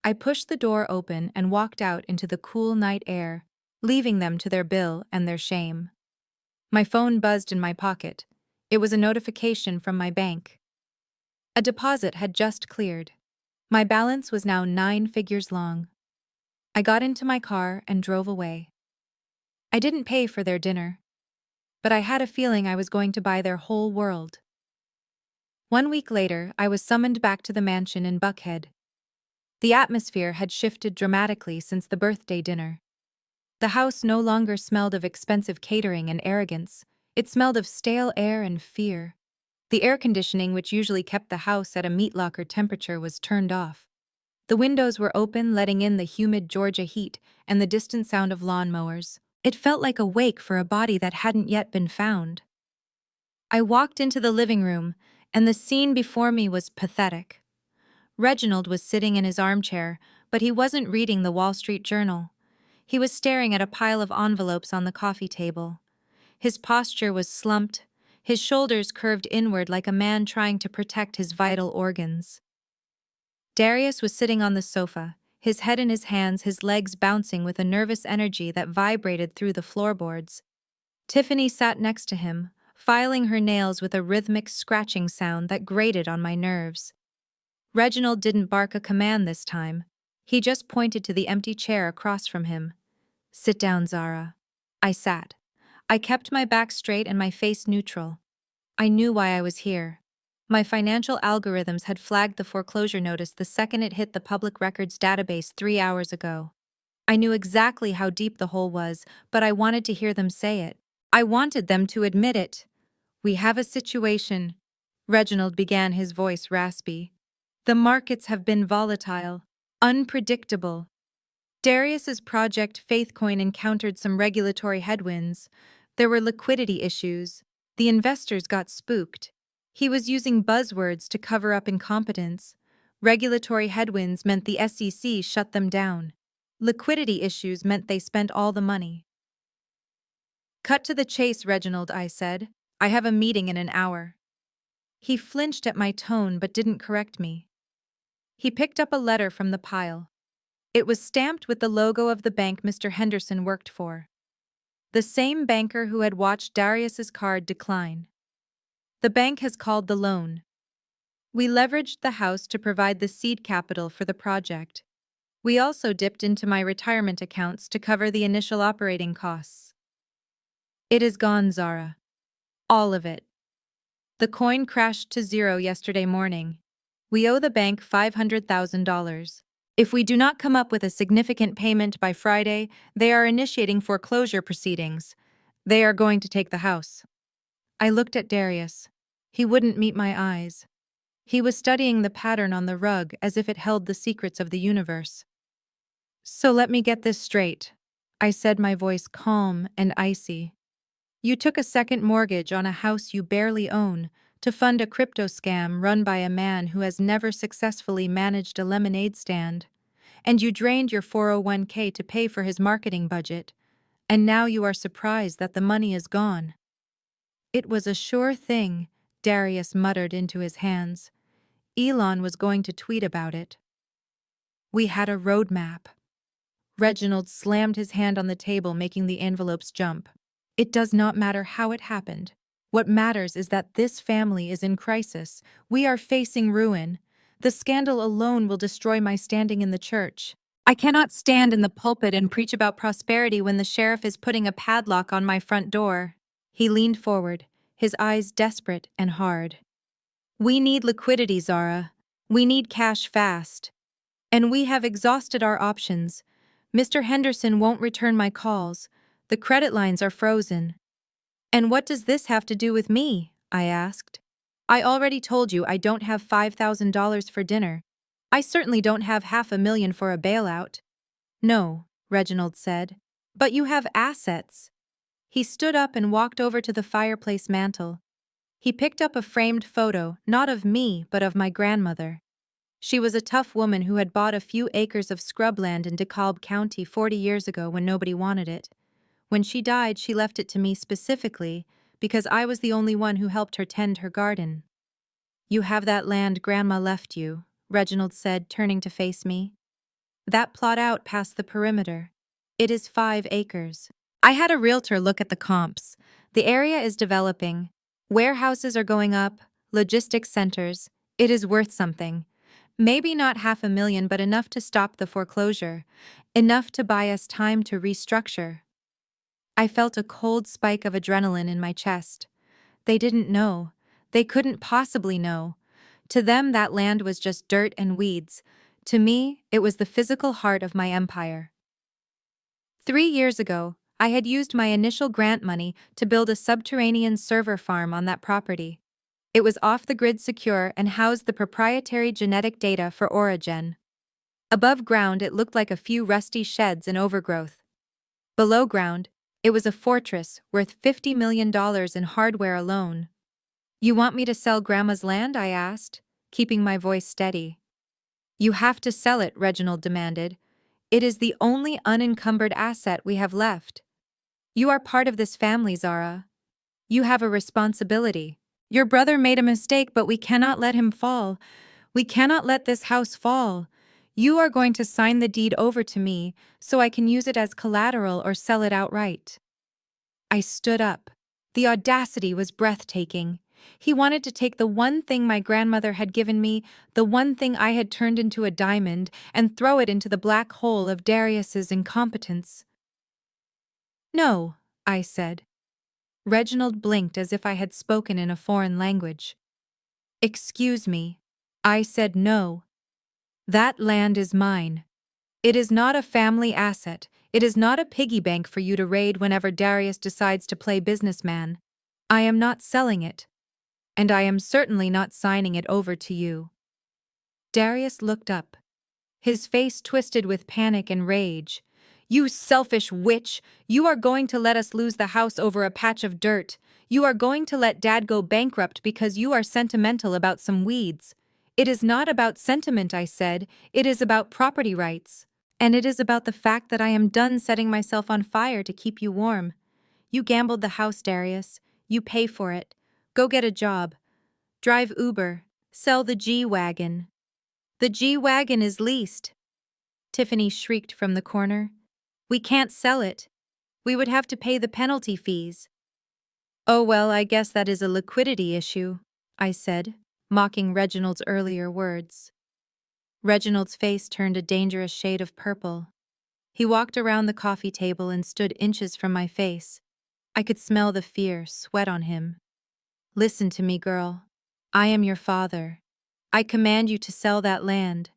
I pushed the door open and walked out into the cool night air, leaving them to their bill and their shame. My phone buzzed in my pocket. It was a notification from my bank. A deposit had just cleared. My balance was now 9 figures long. I got into my car and drove away. I didn't pay for their dinner, but I had a feeling I was going to buy their whole world. 1 week later, I was summoned back to the mansion in Buckhead. The atmosphere had shifted dramatically since the birthday dinner. The house no longer smelled of expensive catering and arrogance. It smelled of stale air and fear. The air conditioning, which usually kept the house at a meat locker temperature, was turned off. The windows were open, letting in the humid Georgia heat and the distant sound of lawnmowers. It felt like a wake for a body that hadn't yet been found. I walked into the living room, and the scene before me was pathetic. Reginald was sitting in his armchair, but he wasn't reading the Wall Street Journal. He was staring at a pile of envelopes on the coffee table. His posture was slumped, his shoulders curved inward like a man trying to protect his vital organs. Darius was sitting on the sofa, his head in his hands, his legs bouncing with a nervous energy that vibrated through the floorboards. Tiffany sat next to him, filing her nails with a rhythmic scratching sound that grated on my nerves. Reginald didn't bark a command this time. He just pointed to the empty chair across from him. "Sit down, Zara." I sat. I kept my back straight and my face neutral. I knew why I was here. My financial algorithms had flagged the foreclosure notice the second it hit the public records database 3 hours ago. I knew exactly how deep the hole was, but I wanted to hear them say it. I wanted them to admit it. "We have a situation." Reginald began, his voice raspy. "The markets have been volatile, unpredictable. Darius's project Faithcoin encountered some regulatory headwinds. There were liquidity issues. The investors got spooked. He was using buzzwords to cover up incompetence. Regulatory headwinds meant the SEC shut them down. Liquidity issues meant they spent all the money." "Cut to the chase, Reginald," I said. "I have a meeting in an hour." He flinched at my tone but didn't correct me. He picked up a letter from the pile. It was stamped with the logo of the bank Mr. Henderson worked for. The same banker who had watched Darius's card decline. "The bank has called the loan. We leveraged the house to provide the seed capital for the project. We also dipped into my retirement accounts to cover the initial operating costs. It is gone, Zara. All of it. The coin crashed to zero yesterday morning. We owe the bank $500,000. If we do not come up with a significant payment by Friday, they are initiating foreclosure proceedings. They are going to take the house." I looked at Darius. He wouldn't meet my eyes. He was studying the pattern on the rug as if it held the secrets of the universe. "So let me get this straight," I said, my voice calm and icy. "You took a second mortgage on a house you barely own to fund a crypto scam run by a man who has never successfully managed a lemonade stand, and you drained your 401k to pay for his marketing budget, and now you are surprised that the money is gone." "It was a sure thing," Darius muttered into his hands. "Elon was going to tweet about it." "We had a roadmap." Reginald slammed his hand on the table, making the envelopes jump. "It does not matter how it happened. What matters is that this family is in crisis. We are facing ruin. The scandal alone will destroy my standing in the church. I cannot stand in the pulpit and preach about prosperity when the sheriff is putting a padlock on my front door." He leaned forward, his eyes desperate and hard. "We need liquidity, Zara. We need cash fast. And we have exhausted our options. Mr. Henderson won't return my calls. The credit lines are frozen." "And what does this have to do with me?" I asked. "I already told you I don't have $5,000 for dinner. I certainly don't have $500,000 for a bailout." "No," Reginald said. "But you have assets." He stood up and walked over to the fireplace mantel. He picked up a framed photo, not of me, but of my grandmother. She was a tough woman who had bought a few acres of scrubland in DeKalb County 40 years ago when nobody wanted it. When she died, she left it to me specifically because I was the only one who helped her tend her garden. "You have that land Grandma left you," Reginald said, turning to face me. "That plot out past the perimeter. It is 5 acres. I had a realtor look at the comps. The area is developing. Warehouses are going up, logistics centers. It is worth something. Maybe not $500,000, but enough to stop the foreclosure. Enough to buy us time to restructure." I felt a cold spike of adrenaline in my chest. They didn't know. They couldn't possibly know. To them, that land was just dirt and weeds. To me, it was the physical heart of my empire. 3 years ago, I had used my initial grant money to build a subterranean server farm on that property. It was off-the-grid secure and housed the proprietary genetic data for Origen. Above ground, it looked like a few rusty sheds and overgrowth. Below ground, it was a fortress worth $50 million in hardware alone. "You want me to sell Grandma's land?" I asked, keeping my voice steady. "You have to sell it," Reginald demanded. "It is the only unencumbered asset we have left. You are part of this family, Zara. You have a responsibility. Your brother made a mistake, but we cannot let him fall. We cannot let this house fall. You are going to sign the deed over to me so I can use it as collateral or sell it outright." I stood up. The audacity was breathtaking. He wanted to take the one thing my grandmother had given me, the one thing I had turned into a diamond, and throw it into the black hole of Darius's incompetence. "No," I said. Reginald blinked as if I had spoken in a foreign language. "Excuse me." I said no. "That land is mine. It is not a family asset. It is not a piggy bank for you to raid whenever Darius decides to play businessman. I am not selling it. And I am certainly not signing it over to you." Darius looked up. His face twisted with panic and rage. "You selfish witch! You are going to let us lose the house over a patch of dirt. You are going to let Dad go bankrupt because you are sentimental about some weeds. It is not about sentiment," I said. "It is about property rights. And it is about the fact that I am done setting myself on fire to keep you warm. You gambled the house, Darius. You pay for it. Go get a job. Drive Uber. Sell the G-Wagon." "The G-Wagon is leased," Tiffany shrieked from the corner. "We can't sell it. We would have to pay the penalty fees." "Oh well, I guess that is a liquidity issue," I said, mocking Reginald's earlier words. Reginald's face turned a dangerous shade of purple. He walked around the coffee table and stood inches from my face. I could smell the fear, sweat on him. "Listen to me, girl. I am your father. I command you to sell that land.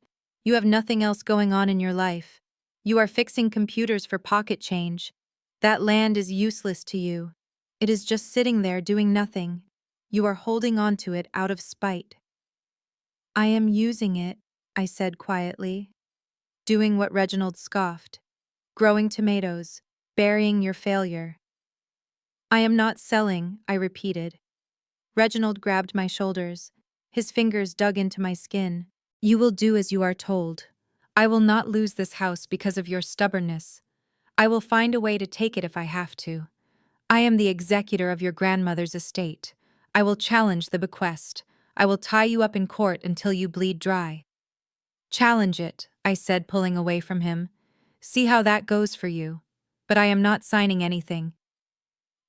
You have nothing else going on in your life. You are fixing computers for pocket change. That land is useless to you. It is just sitting there doing nothing. You are holding on to it out of spite." "I am using it," I said quietly. "Doing what Reginald scoffed. Growing tomatoes. Burying your failure." "I am not selling," I repeated. Reginald grabbed my shoulders. His fingers dug into my skin. "You will do as you are told. I will not lose this house because of your stubbornness. I will find a way to take it if I have to. I am the executor of your grandmother's estate. I will challenge the bequest. I will tie you up in court until you bleed dry." "Challenge it," I said, pulling away from him. "See how that goes for you. But I am not signing anything."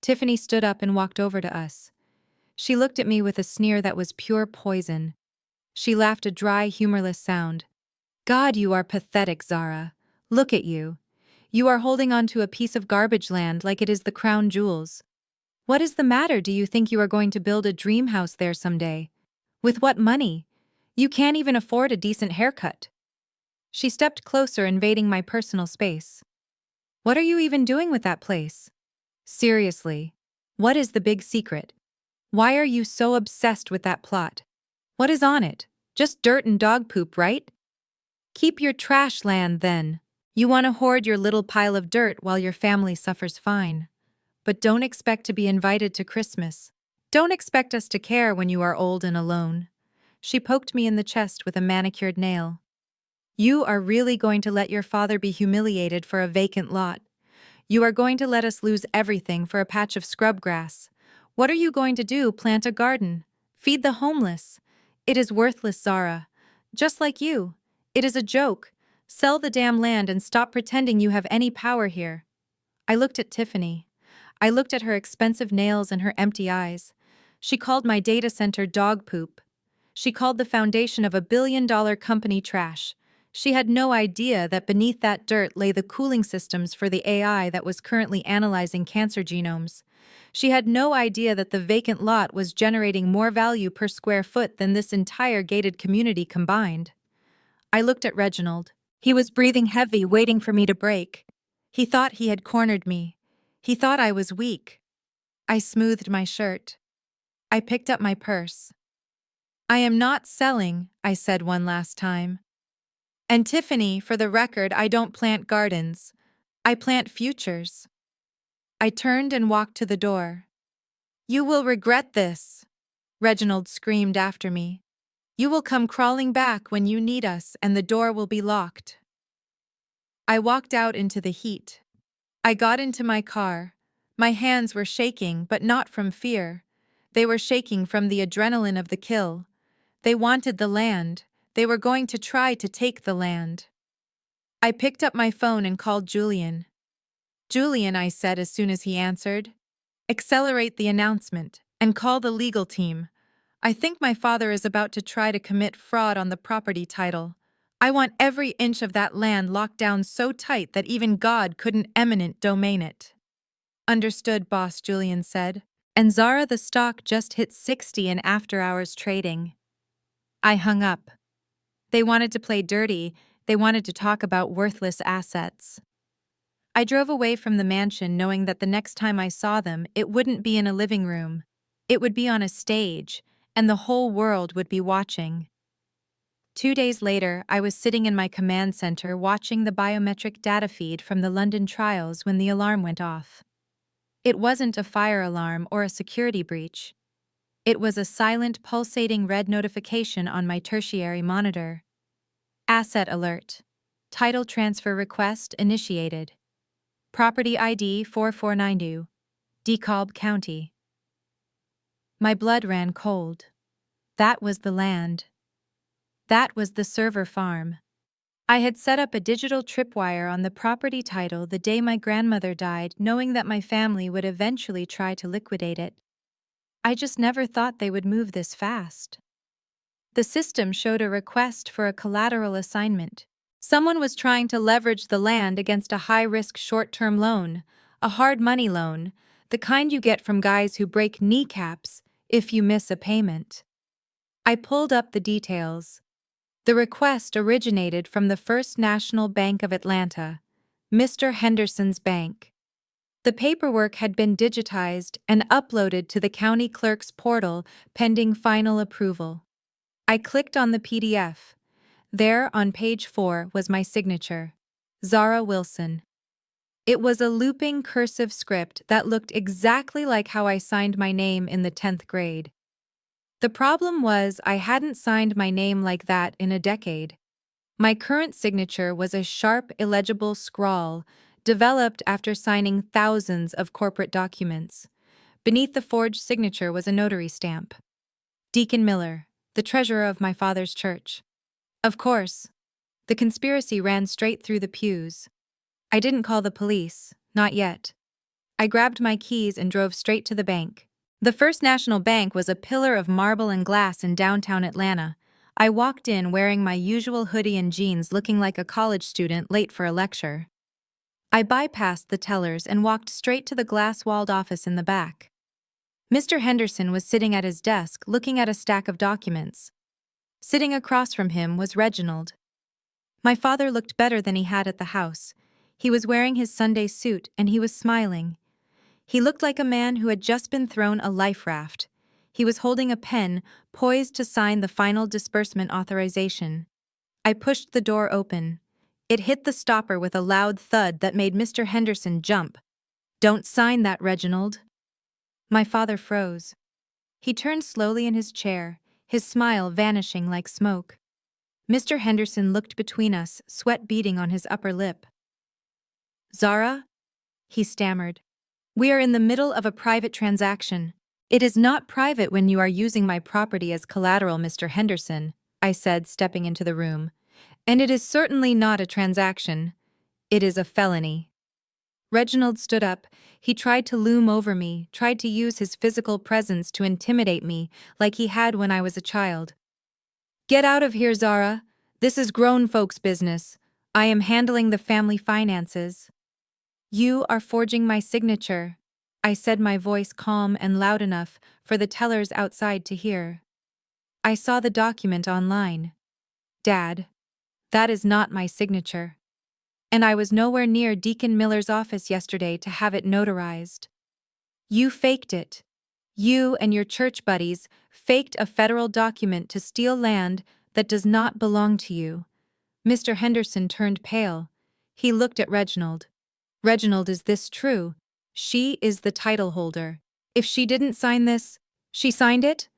Tiffany stood up and walked over to us. She looked at me with a sneer that was pure poison. She laughed a dry, humorless sound. "God, you are pathetic, Zara. Look at you. You are holding on to a piece of garbage land like it is the crown jewels. What is the matter? Do you think you are going to build a dream house there someday? With what money? You can't even afford a decent haircut." She stepped closer, invading my personal space. "What are you even doing with that place? Seriously, what is the big secret? Why are you so obsessed with that plot? What is on it? Just dirt and dog poop, right? Keep your trash land then. You want to hoard your little pile of dirt while your family suffers fine. But don't expect to be invited to Christmas. Don't expect us to care when you are old and alone." She poked me in the chest with a manicured nail. "You are really going to let your father be humiliated for a vacant lot. You are going to let us lose everything for a patch of scrub grass. What are you going to do? Plant a garden? Feed the homeless? It is worthless, Zara. Just like you. It is a joke. Sell the damn land and stop pretending you have any power here." I looked at Tiffany. I looked at her expensive nails and her empty eyes. She called my data center dog poop. She called the foundation of a billion-dollar company trash. She had no idea that beneath that dirt lay the cooling systems for the AI that was currently analyzing cancer genomes. She had no idea that the vacant lot was generating more value per square foot than this entire gated community combined. I looked at Reginald. He was breathing heavy, waiting for me to break. He thought he had cornered me. He thought I was weak. I smoothed my shirt. I picked up my purse. "I am not selling," I said one last time. "And Tiffany, for the record, I don't plant gardens. I plant futures." I turned and walked to the door. "You will regret this," Reginald screamed after me. "You will come crawling back when you need us, and the door will be locked." I walked out into the heat. I got into my car. My hands were shaking, but not from fear. They were shaking from the adrenaline of the kill. They wanted the land. They were going to try to take the land. I picked up my phone and called Julian. "Julian," I said as soon as he answered, "accelerate the announcement and call the legal team. I think my father is about to try to commit fraud on the property title. I want every inch of that land locked down so tight that even God couldn't eminent domain it." "Understood, boss," Julian said. And Zara, the stock just hit 60 in after-hours trading. I hung up. They wanted to play dirty. They wanted to talk about worthless assets. I drove away from the mansion knowing that the next time I saw them, it wouldn't be in a living room. It would be on a stage, and the whole world would be watching. 2 days later, I was sitting in my command center watching the biometric data feed from the London trials when the alarm went off. It wasn't a fire alarm or a security breach. It was a silent, pulsating red notification on my tertiary monitor. Asset alert. Title transfer request initiated. Property ID 4492. DeKalb County. My blood ran cold. That was the land. That was the server farm. I had set up a digital tripwire on the property title the day my grandmother died, knowing that my family would eventually try to liquidate it. I just never thought they would move this fast. The system showed a request for a collateral assignment. Someone was trying to leverage the land against a high-risk short-term loan, a hard money loan, the kind you get from guys who break kneecaps if you miss a payment. I pulled up the details. The request originated from the First National Bank of Atlanta, Mr. Henderson's bank. The paperwork had been digitized and uploaded to the county clerk's portal pending final approval. I clicked on the PDF. There, on page 4, was my signature, Zara Wilson. It was a looping cursive script that looked exactly like how I signed my name in the 10th grade. The problem was I hadn't signed my name like that in a decade. My current signature was a sharp, illegible scrawl, developed after signing thousands of corporate documents. Beneath the forged signature was a notary stamp. Deacon Miller, the treasurer of my father's church. Of course. The conspiracy ran straight through the pews. I didn't call the police, not yet. I grabbed my keys and drove straight to the bank. The First National Bank was a pillar of marble and glass in downtown Atlanta. I walked in wearing my usual hoodie and jeans, looking like a college student late for a lecture. I bypassed the tellers and walked straight to the glass-walled office in the back. Mr. Henderson was sitting at his desk looking at a stack of documents. Sitting across from him was Reginald. My father looked better than he had at the house. He was wearing his Sunday suit and he was smiling. He looked like a man who had just been thrown a life raft. He was holding a pen, poised to sign the final disbursement authorization. I pushed the door open. It hit the stopper with a loud thud that made Mr. Henderson jump. "Don't sign that, Reginald." My father froze. He turned slowly in his chair, his smile vanishing like smoke. Mr. Henderson looked between us, sweat beading on his upper lip. "Zara?" he stammered. "We are in the middle of a private transaction." "It is not private when you are using my property as collateral, Mr. Henderson," I said, stepping into the room. "And it is certainly not a transaction. It is a felony." Reginald stood up. He tried to loom over me, tried to use his physical presence to intimidate me like he had when I was a child. "Get out of here, Zara. This is grown folks' business. I am handling the family finances. You are forging my signature, I said, my voice calm and loud enough for the tellers outside to hear. I saw the document online. Dad, that is not my signature. And I was nowhere near Deacon Miller's office yesterday to have it notarized. You faked it. You and your church buddies faked a federal document to steal land that does not belong to you. Mr. Henderson turned pale. He looked at Reginald. Reginald, is this true? She is the title holder. If she didn't sign this, she signed it?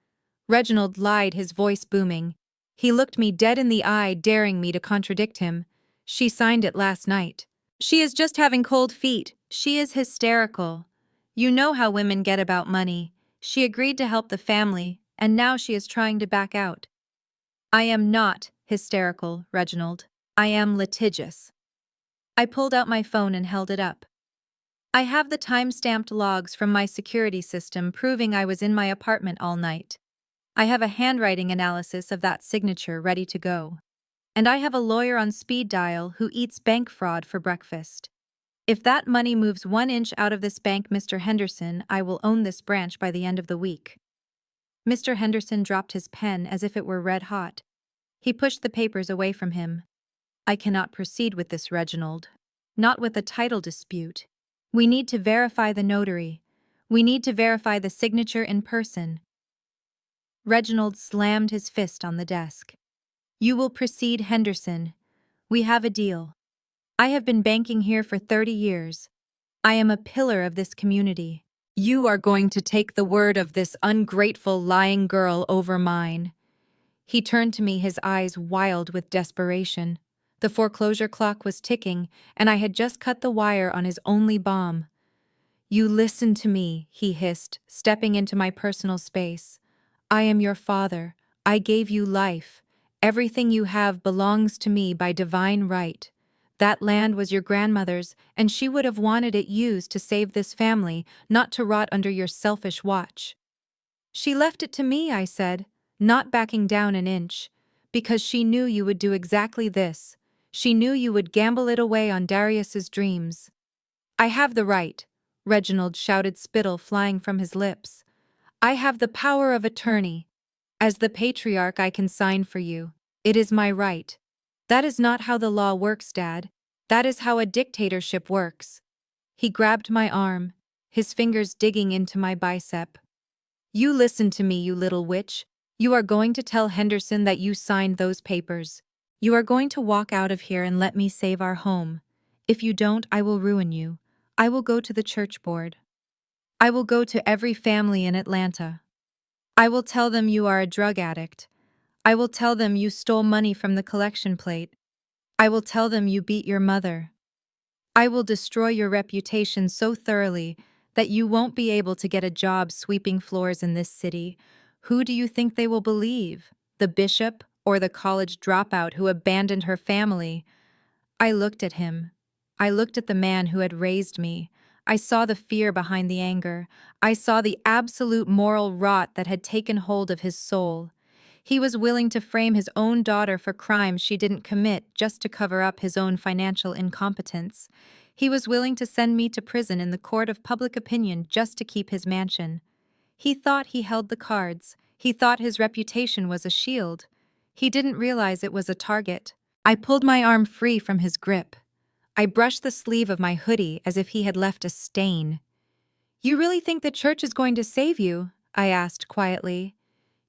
Reginald lied, his voice booming. He looked me dead in the eye, daring me to contradict him. She signed it last night. She is just having cold feet. She is hysterical. You know how women get about money. She agreed to help the family, and now she is trying to back out. I am not hysterical, Reginald. I am litigious. I pulled out my phone and held it up. I have the time-stamped logs from my security system proving I was in my apartment all night. I have a handwriting analysis of that signature ready to go. And I have a lawyer on speed dial who eats bank fraud for breakfast. If that money moves 1 inch out of this bank, Mr. Henderson, I will own this branch by the end of the week. Mr. Henderson dropped his pen as if it were red hot. He pushed the papers away from him. I cannot proceed with this, Reginald. Not with a title dispute. We need to verify the notary. We need to verify the signature in person. Reginald slammed his fist on the desk. You will proceed, Henderson. We have a deal. I have been banking here for 30 years. I am a pillar of this community. You are going to take the word of this ungrateful, lying girl over mine. He turned to me, his eyes wild with desperation. The foreclosure clock was ticking, and I had just cut the wire on his only bomb. You listen to me, he hissed, stepping into my personal space. I am your father. I gave you life. Everything you have belongs to me by divine right. That land was your grandmother's, and she would have wanted it used to save this family, not to rot under your selfish watch. She left it to me, I said, not backing down an inch, because she knew you would do exactly this. She knew you would gamble it away on Darius's dreams. I have the right, Reginald shouted, spittle flying from his lips. I have the power of attorney. As the patriarch, I can sign for you. It is my right. That is not how the law works, Dad. That is how a dictatorship works. He grabbed my arm, his fingers digging into my bicep. You listen to me, you little witch. You are going to tell Henderson that you signed those papers. You are going to walk out of here and let me save our home. If you don't, I will ruin you. I will go to the church board. I will go to every family in Atlanta. I will tell them you are a drug addict. I will tell them you stole money from the collection plate. I will tell them you beat your mother. I will destroy your reputation so thoroughly that you won't be able to get a job sweeping floors in this city. Who do you think they will believe? The bishop or the college dropout who abandoned her family? I looked at him. I looked at the man who had raised me. I saw the fear behind the anger. I saw the absolute moral rot that had taken hold of his soul. He was willing to frame his own daughter for crimes she didn't commit just to cover up his own financial incompetence. He was willing to send me to prison in the court of public opinion just to keep his mansion. He thought he held the cards. He thought his reputation was a shield. He didn't realize it was a target. I pulled my arm free from his grip. I brushed the sleeve of my hoodie as if he had left a stain. You really think the church is going to save you? I asked quietly.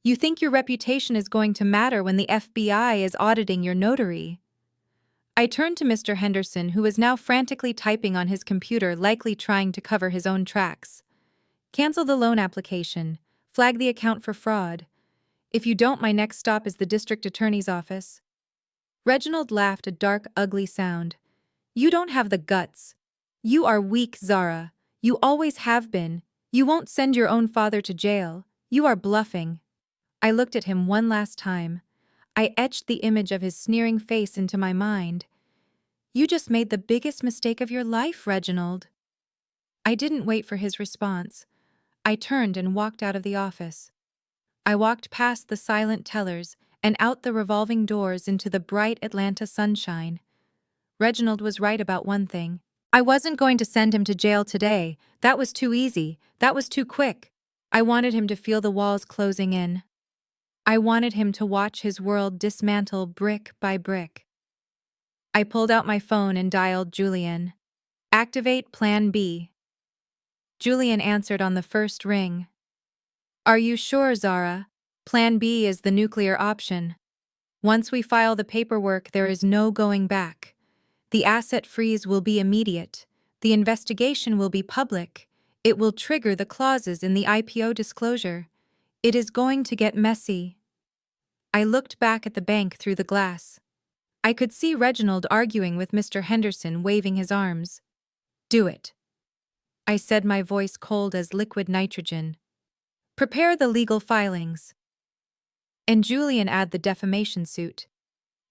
You think your reputation is going to matter when the FBI is auditing your notary? I turned to Mr. Henderson, who was now frantically typing on his computer, likely trying to cover his own tracks. Cancel the loan application. Flag the account for fraud. If you don't, my next stop is the district attorney's office. Reginald laughed, a dark, ugly sound. You don't have the guts. You are weak, Zara. You always have been. You won't send your own father to jail. You are bluffing. I looked at him one last time. I etched the image of his sneering face into my mind. You just made the biggest mistake of your life, Reginald. I didn't wait for his response. I turned and walked out of the office. I walked past the silent tellers, and out the revolving doors into the bright Atlanta sunshine. Reginald was right about one thing. I wasn't going to send him to jail today. That was too easy. That was too quick. I wanted him to feel the walls closing in. I wanted him to watch his world dismantle brick by brick. I pulled out my phone and dialed Julian. Activate Plan B. Julian answered on the first ring. Are you sure, Zara? Plan B is the nuclear option. Once we file the paperwork, there is no going back. The asset freeze will be immediate. The investigation will be public. It will trigger the clauses in the IPO disclosure. It is going to get messy. I looked back at the bank through the glass. I could see Reginald arguing with Mr. Henderson, waving his arms. Do it, I said, my voice cold as liquid nitrogen. Prepare the legal filings. And Julian add the defamation suit.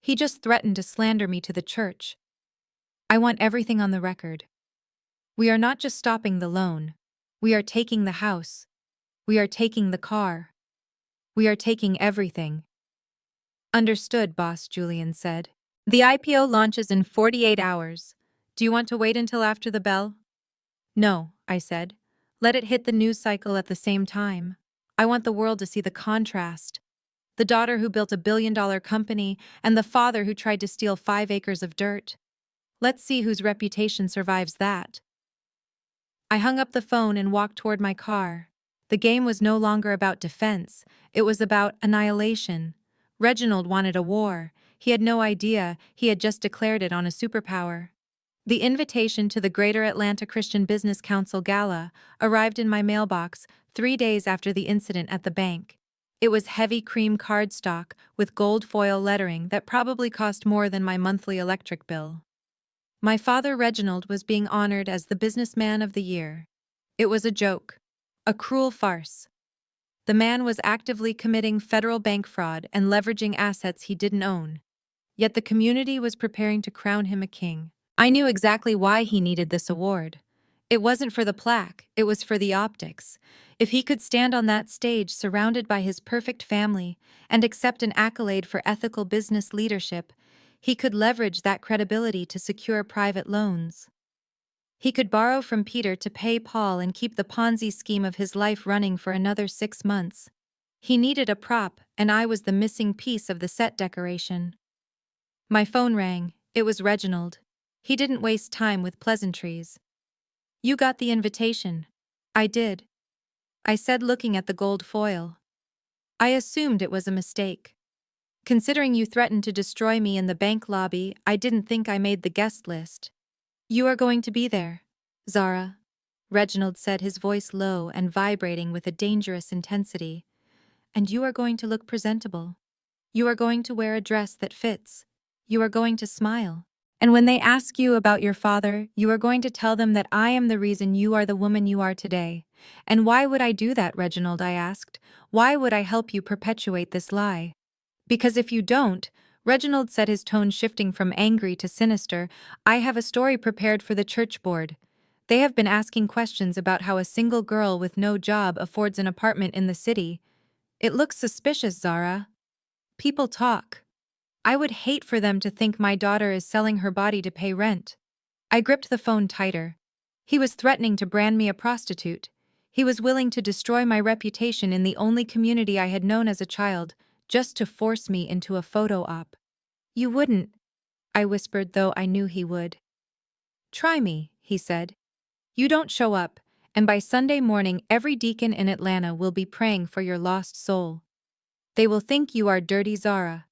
He just threatened to slander me to the church. I want everything on the record. We are not just stopping the loan. We are taking the house. We are taking the car. We are taking everything. Understood, boss, Julian said. The IPO launches in 48 hours. Do you want to wait until after the bell? No, I said. Let it hit the news cycle at the same time. I want the world to see the contrast. The daughter who built a billion-dollar company and the father who tried to steal 5 acres of dirt. Let's see whose reputation survives that. I hung up the phone and walked toward my car. The game was no longer about defense. It was about annihilation. Reginald wanted a war. He had no idea he had just declared it on a superpower. The invitation to the Greater Atlanta Christian Business Council Gala arrived in my mailbox 3 days after the incident at the bank. It was heavy cream cardstock with gold foil lettering that probably cost more than my monthly electric bill. My father, Reginald, was being honored as the Businessman of the Year. It was a joke, a cruel farce. The man was actively committing federal bank fraud and leveraging assets he didn't own. Yet the community was preparing to crown him a king. I knew exactly why he needed this award. It wasn't for the plaque, it was for the optics. If he could stand on that stage surrounded by his perfect family and accept an accolade for ethical business leadership, he could leverage that credibility to secure private loans. He could borrow from Peter to pay Paul and keep the Ponzi scheme of his life running for another 6 months. He needed a prop, and I was the missing piece of the set decoration. My phone rang. It was Reginald. He didn't waste time with pleasantries. You got the invitation. I did, I said, looking at the gold foil. I assumed it was a mistake. Considering you threatened to destroy me in the bank lobby, I didn't think I made the guest list. You are going to be there, Zara, Reginald said, his voice low and vibrating with a dangerous intensity. And you are going to look presentable. You are going to wear a dress that fits. You are going to smile. And when they ask you about your father, you are going to tell them that I am the reason you are the woman you are today. And why would I do that, Reginald? I asked. Why would I help you perpetuate this lie? Because if you don't, Reginald said, his tone shifting from angry to sinister, I have a story prepared for the church board. They have been asking questions about how a single girl with no job affords an apartment in the city. It looks suspicious, Zara. People talk. I would hate for them to think my daughter is selling her body to pay rent. I gripped the phone tighter. He was threatening to brand me a prostitute. He was willing to destroy my reputation in the only community I had known as a child, just to force me into a photo op. You wouldn't, I whispered, though I knew he would. Try me, he said. You don't show up, and by Sunday morning every deacon in Atlanta will be praying for your lost soul. They will think you are dirty Zara.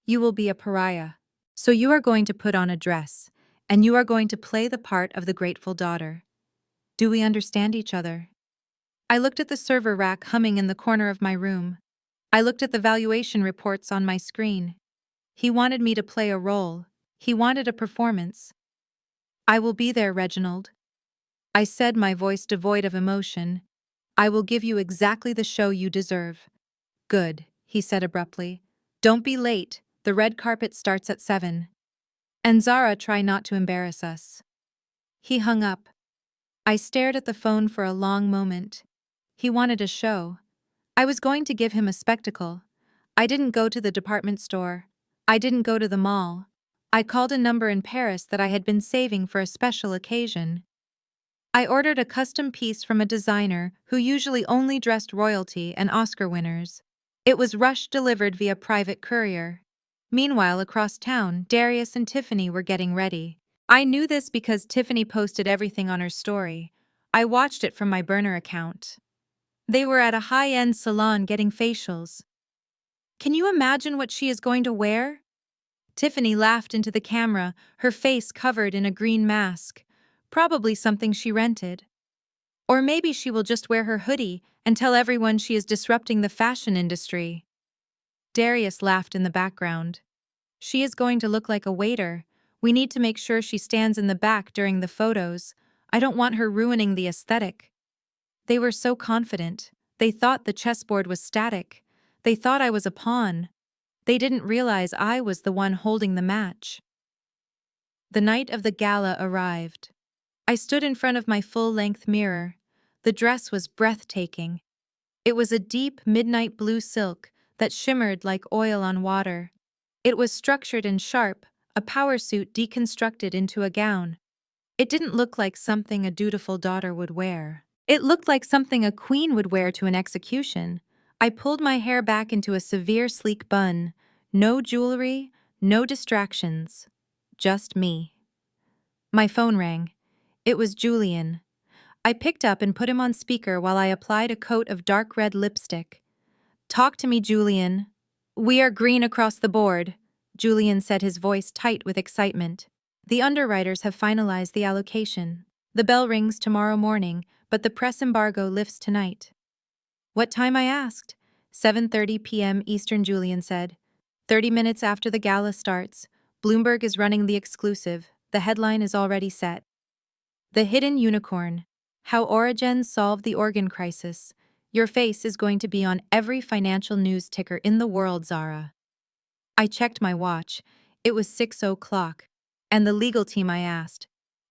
You will be a pariah. So you are going to put on a dress, and you are going to play the part of the grateful daughter. Do we understand each other? I looked at the server rack humming in the corner of my room. I looked at the valuation reports on my screen. He wanted me to play a role. He wanted a performance. I will be there, Reginald, I said, my voice devoid of emotion. I will give you exactly the show you deserve. Good, he said abruptly. Don't be late. The red carpet starts at 7. And Zara, try not to embarrass us. He hung up. I stared at the phone for a long moment. He wanted a show. I was going to give him a spectacle. I didn't go to the department store. I didn't go to the mall. I called a number in Paris that I had been saving for a special occasion. I ordered a custom piece from a designer who usually only dressed royalty and Oscar winners. It was rush-delivered via private courier. Meanwhile, across town, Darius and Tiffany were getting ready. I knew this because Tiffany posted everything on her story. I watched it from my burner account. They were at a high-end salon getting facials. Can you imagine what she is going to wear? Tiffany laughed into the camera, her face covered in a green mask. Probably something she rented. Or maybe she will just wear her hoodie and tell everyone she is disrupting the fashion industry. Darius laughed in the background. She is going to look like a waiter. We need to make sure she stands in the back during the photos. I don't want her ruining the aesthetic. They were so confident. They thought the chessboard was static. They thought I was a pawn. They didn't realize I was the one holding the match. The night of the gala arrived. I stood in front of my full-length mirror. The dress was breathtaking. It was a deep midnight blue silk that shimmered like oil on water. It was structured and sharp, a power suit deconstructed into a gown. It didn't look like something a dutiful daughter would wear. It looked like something a queen would wear to an execution. I pulled my hair back into a severe sleek bun. No jewelry, no distractions. Just me. My phone rang. It was Julian. I picked up and put him on speaker while I applied a coat of dark red lipstick. "Talk to me, Julian." "We are green across the board," Julian said, his voice tight with excitement. "The underwriters have finalized the allocation. The bell rings tomorrow morning, but the press embargo lifts tonight." "What time?" I asked. 7:30 p.m. Eastern, Julian said. 30 minutes after the gala starts. Bloomberg is running the exclusive. The headline is already set. "The Hidden Unicorn. How Origins Solved the Organ Crisis." Your face is going to be on every financial news ticker in the world, Zara. I checked my watch. It was 6:00. "And the legal team?" I asked.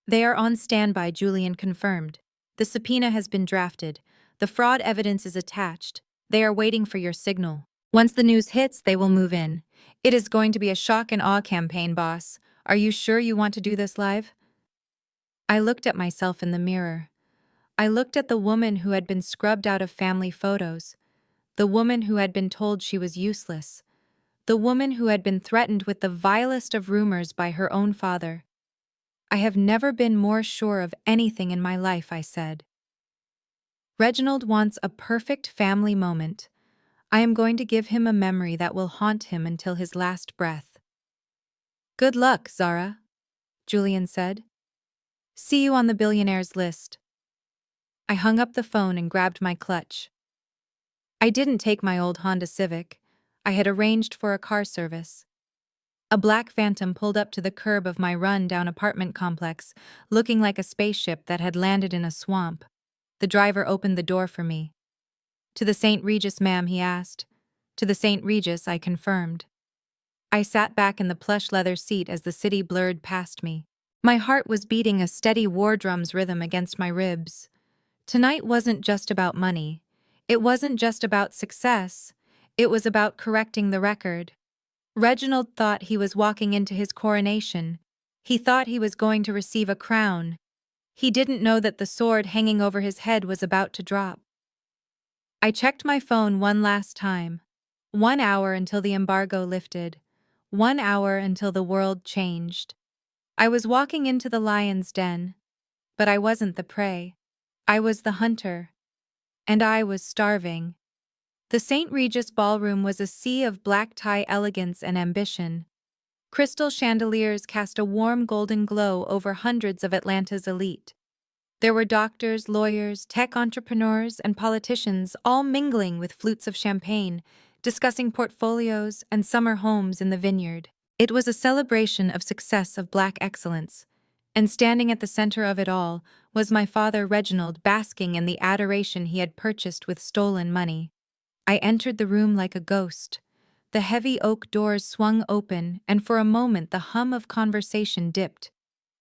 "They are on standby," Julian confirmed. "The subpoena has been drafted. The fraud evidence is attached. They are waiting for your signal. Once the news hits, they will move in. It is going to be a shock and awe campaign, boss. Are you sure you want to do this live?" I looked at myself in the mirror. I looked at the woman who had been scrubbed out of family photos, the woman who had been told she was useless, the woman who had been threatened with the vilest of rumors by her own father. "I have never been more sure of anything in my life," I said. "Reginald wants a perfect family moment. I am going to give him a memory that will haunt him until his last breath." "Good luck, Zara," Julian said. "See you on the billionaires list." I hung up the phone and grabbed my clutch. I didn't take my old Honda Civic. I had arranged for a car service. A black Phantom pulled up to the curb of my run-down apartment complex, looking like a spaceship that had landed in a swamp. The driver opened the door for me. "To the St. Regis, ma'am?" he asked. "To the St. Regis," I confirmed. I sat back in the plush leather seat as the city blurred past me. My heart was beating a steady war drum's rhythm against my ribs. Tonight wasn't just about money. It wasn't just about success. It was about correcting the record. Reginald thought he was walking into his coronation. He thought he was going to receive a crown. He didn't know that the sword hanging over his head was about to drop. I checked my phone one last time. 1 hour until the embargo lifted. 1 hour until the world changed. I was walking into the lion's den. But I wasn't the prey. I was the hunter. And I was starving. The St. Regis ballroom was a sea of black tie elegance and ambition. Crystal chandeliers cast a warm golden glow over hundreds of Atlanta's elite. There were doctors, lawyers, tech entrepreneurs, and politicians all mingling with flutes of champagne, discussing portfolios and summer homes in the vineyard. It was a celebration of success of black excellence. And standing at the center of it all was my father Reginald, basking in the adoration he had purchased with stolen money. I entered the room like a ghost. The heavy oak doors swung open, and for a moment the hum of conversation dipped.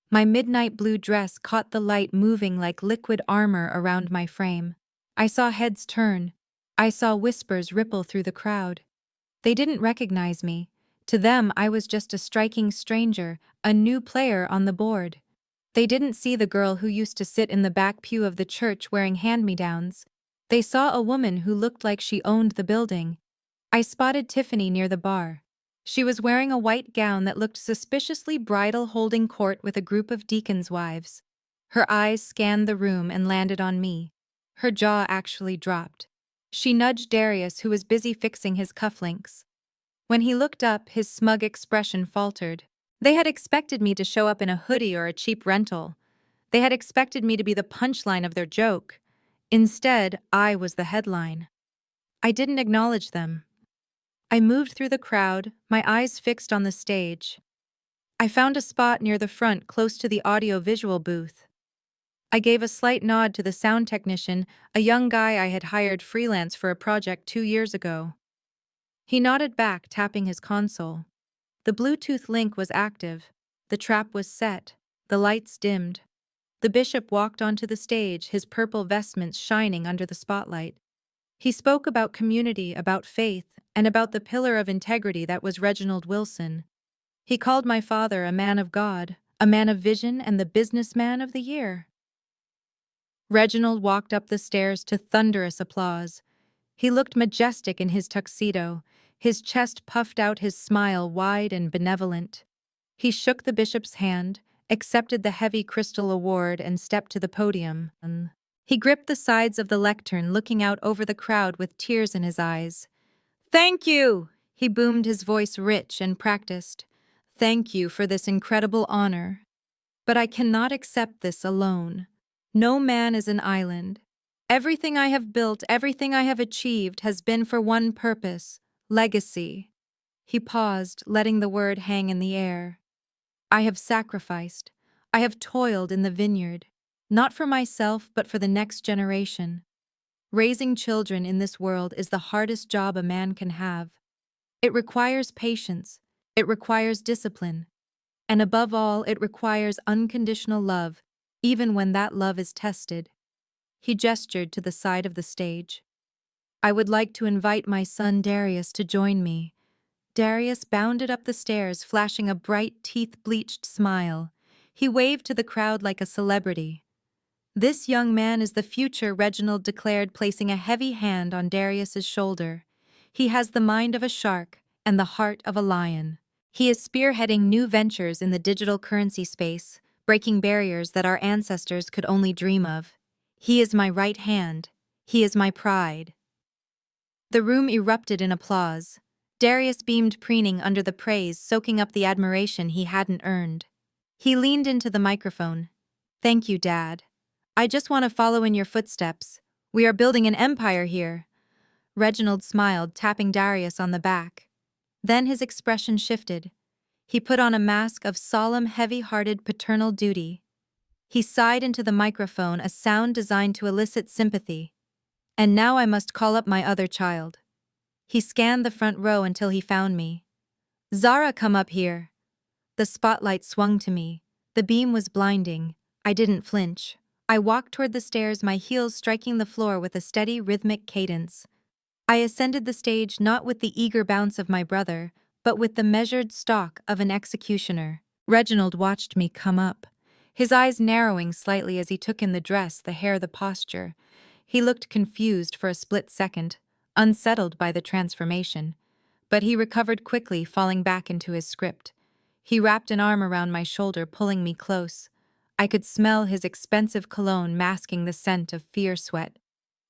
My midnight blue dress caught the light moving like liquid armor around my frame. I saw heads turn. I saw whispers ripple through the crowd. They didn't recognize me. To them, I was just a striking stranger, a new player on the board. They didn't see the girl who used to sit in the back pew of the church wearing hand-me-downs. They saw a woman who looked like she owned the building. I spotted Tiffany near the bar. She was wearing a white gown that looked suspiciously bridal, holding court with a group of deacons' wives. Her eyes scanned the room and landed on me. Her jaw actually dropped. She nudged Darius, who was busy fixing his cufflinks. When he looked up, his smug expression faltered. They had expected me to show up in a hoodie or a cheap rental. They had expected me to be the punchline of their joke. Instead, I was the headline. I didn't acknowledge them. I moved through the crowd, my eyes fixed on the stage. I found a spot near the front, close to the audio-visual booth. I gave a slight nod to the sound technician, a young guy I had hired freelance for a project 2 years ago. He nodded back, tapping his console. The Bluetooth link was active. The trap was set. The lights dimmed. The bishop walked onto the stage, his purple vestments shining under the spotlight. He spoke about community, about faith, and about the pillar of integrity that was Reginald Wilson. He called my father a man of God, a man of vision, and the businessman of the year. Reginald walked up the stairs to thunderous applause. He looked majestic in his tuxedo, his chest puffed out, his smile wide and benevolent. He shook the bishop's hand, accepted the heavy crystal award, and stepped to the podium. He gripped the sides of the lectern, looking out over the crowd with tears in his eyes. "Thank you!" He boomed, his voice rich and practiced. "Thank you for this incredible honor. But I cannot accept this alone. No man is an island. Everything I have built, everything I have achieved has been for one purpose: legacy." He paused, letting the word hang in the air. "I have sacrificed. I have toiled in the vineyard, not for myself but for the next generation. Raising children in this world is the hardest job a man can have. It requires patience, it requires discipline, and above all, it requires unconditional love, even when that love is tested." He gestured to the side of the stage. "I would like to invite my son Darius to join me." Darius bounded up the stairs, flashing a bright, teeth-bleached smile. He waved to the crowd like a celebrity. "This young man is the future," Reginald declared, placing a heavy hand on Darius's shoulder. "He has the mind of a shark and the heart of a lion. He is spearheading new ventures in the digital currency space, breaking barriers that our ancestors could only dream of. He is my right hand. He is my pride." The room erupted in applause. Darius beamed, preening under the praise, soaking up the admiration he hadn't earned. He leaned into the microphone. "Thank you, Dad. I just want to follow in your footsteps. We are building an empire here." Reginald smiled, tapping Darius on the back. Then his expression shifted. He put on a mask of solemn, heavy-hearted paternal duty. He sighed into the microphone, a sound designed to elicit sympathy. "And now I must call up my other child." He scanned the front row until he found me. "Zara, come up here." The spotlight swung to me. The beam was blinding. I didn't flinch. I walked toward the stairs, my heels striking the floor with a steady, rhythmic cadence. I ascended the stage not with the eager bounce of my brother, but with the measured stalk of an executioner. Reginald watched me come up, his eyes narrowing slightly as he took in the dress, the hair, the posture. He looked confused for a split second, unsettled by the transformation. But he recovered quickly, falling back into his script. He wrapped an arm around my shoulder, pulling me close. I could smell his expensive cologne masking the scent of fear sweat.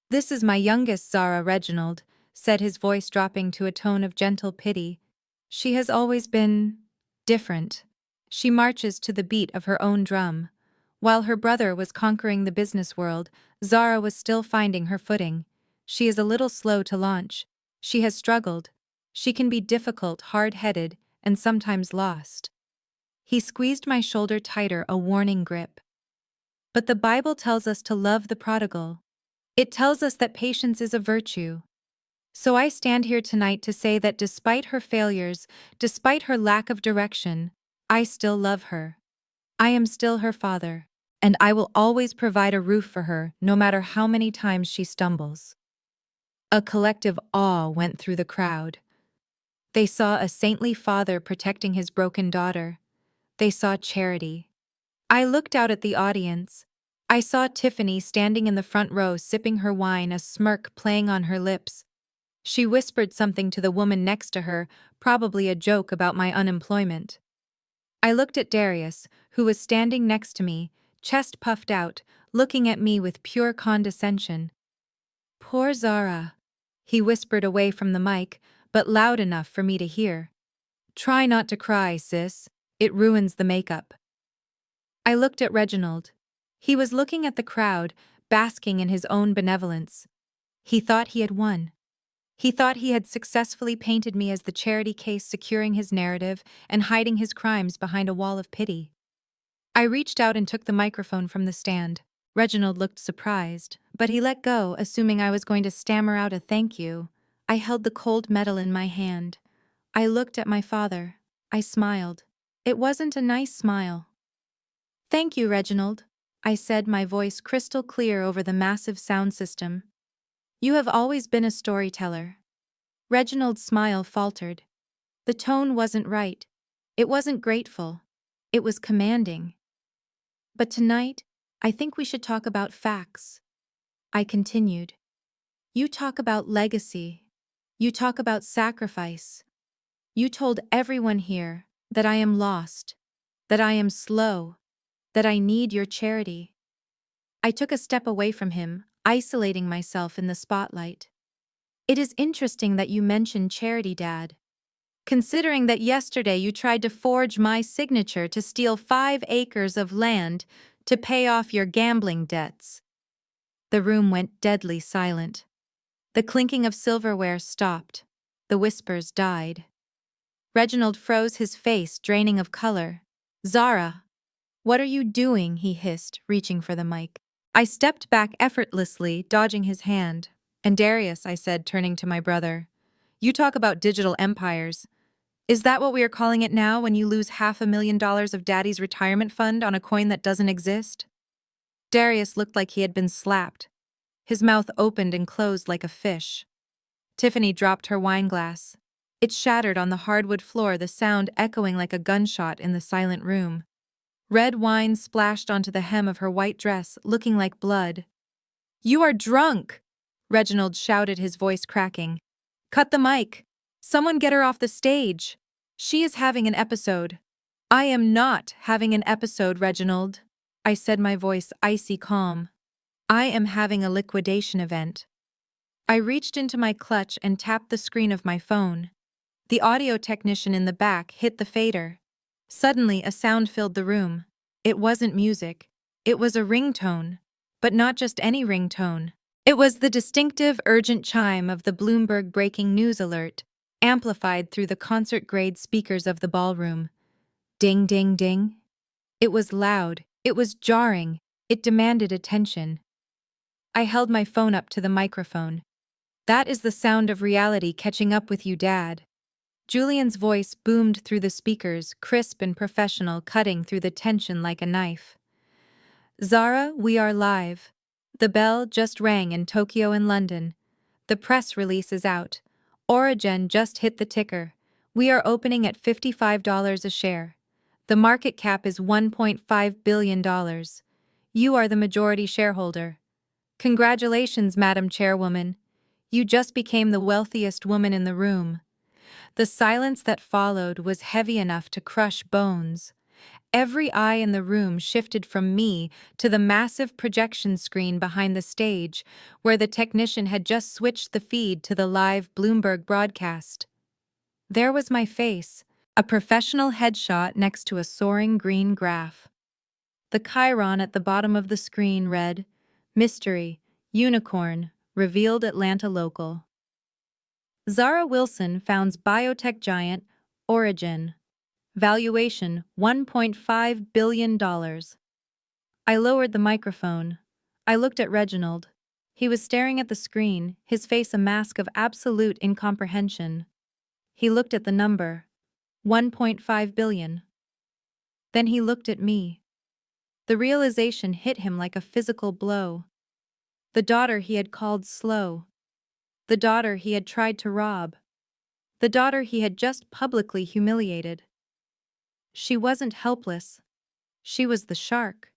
"This is my youngest, Zara," Reginald said, his voice dropping to a tone of gentle pity. "She has always been different. She marches to the beat of her own drum." While her brother was conquering the business world, Zara was still finding her footing. She is a little slow to launch. She has struggled. She can be difficult, hard-headed, and sometimes lost. He squeezed my shoulder tighter, a warning grip. "But the Bible tells us to love the prodigal. It tells us that patience is a virtue. So I stand here tonight to say that despite her failures, despite her lack of direction, I still love her. I am still her father, and I will always provide a roof for her, no matter how many times she stumbles." A collective awe went through the crowd. They saw a saintly father protecting his broken daughter. They saw charity. I looked out at the audience. I saw Tiffany standing in the front row sipping her wine, a smirk playing on her lips. She whispered something to the woman next to her, probably a joke about my unemployment. I looked at Darius, who was standing next to me, chest puffed out, looking at me with pure condescension. Poor Zara, he whispered away from the mic, but loud enough for me to hear. Try not to cry, sis. It ruins the makeup. I looked at Reginald. He was looking at the crowd, basking in his own benevolence. He thought he had won. He thought he had successfully painted me as the charity case securing his narrative and hiding his crimes behind a wall of pity. I reached out and took the microphone from the stand. Reginald looked surprised, but he let go, assuming I was going to stammer out a thank you. I held the cold metal in my hand. I looked at my father. I smiled. It wasn't a nice smile. Thank you, Reginald, I said, my voice crystal clear over the massive sound system. You have always been a storyteller. Reginald's smile faltered. The tone wasn't right. It wasn't grateful. It was commanding. But tonight, I think we should talk about facts. I continued. You talk about legacy. You talk about sacrifice. You told everyone here that I am lost, that I am slow, that I need your charity. I took a step away from him, isolating myself in the spotlight. It is interesting that you mention charity, Dad. Considering that yesterday you tried to forge my signature to steal 5 acres of land to pay off your gambling debts. The room went deadly silent. The clinking of silverware stopped. The whispers died. Reginald froze, his face draining of color. Zara, what are you doing? He hissed, reaching for the mic. I stepped back effortlessly, dodging his hand. And Darius, I said, turning to my brother. You talk about digital empires. Is that what we are calling it now when you lose $500,000 of Daddy's retirement fund on a coin that doesn't exist? Darius looked like he had been slapped. His mouth opened and closed like a fish. Tiffany dropped her wine glass. It shattered on the hardwood floor, the sound echoing like a gunshot in the silent room. Red wine splashed onto the hem of her white dress, looking like blood. You are drunk! Reginald shouted, his voice cracking. Cut the mic! Someone get her off the stage! She is having an episode. I am not having an episode, Reginald, I said, my voice icy calm. I am having a liquidation event. I reached into my clutch and tapped the screen of my phone. The audio technician in the back hit the fader. Suddenly, a sound filled the room. It wasn't music. It was a ringtone. But not just any ringtone. It was the distinctive, urgent chime of the Bloomberg breaking news alert, amplified through the concert-grade speakers of the ballroom. Ding, ding, ding. It was loud. It was jarring. It demanded attention. I held my phone up to the microphone. That is the sound of reality catching up with you, Dad. Julian's voice boomed through the speakers, crisp and professional, cutting through the tension like a knife. Zara, we are live. The bell just rang in Tokyo and London. The press release is out. Origin just hit the ticker. We are opening at $55 a share. The market cap is $1.5 billion. You are the majority shareholder. Congratulations, Madam Chairwoman. You just became the wealthiest woman in the room. The silence that followed was heavy enough to crush bones. Every eye in the room shifted from me to the massive projection screen behind the stage, where the technician had just switched the feed to the live Bloomberg broadcast. There was my face, a professional headshot next to a soaring green graph. The chyron at the bottom of the screen read, Mystery, Unicorn, Revealed Atlanta Local. Zara Wilson founds biotech giant Origin. Valuation $1.5 billion. I lowered the microphone. I looked at Reginald. He was staring at the screen, his face a mask of absolute incomprehension. He looked at the number. 1.5 billion. Then he looked at me. The realization hit him like a physical blow. The daughter he had called slow. The daughter he had tried to rob. the daughter he had just publicly humiliated. She wasn't helpless. She was the shark.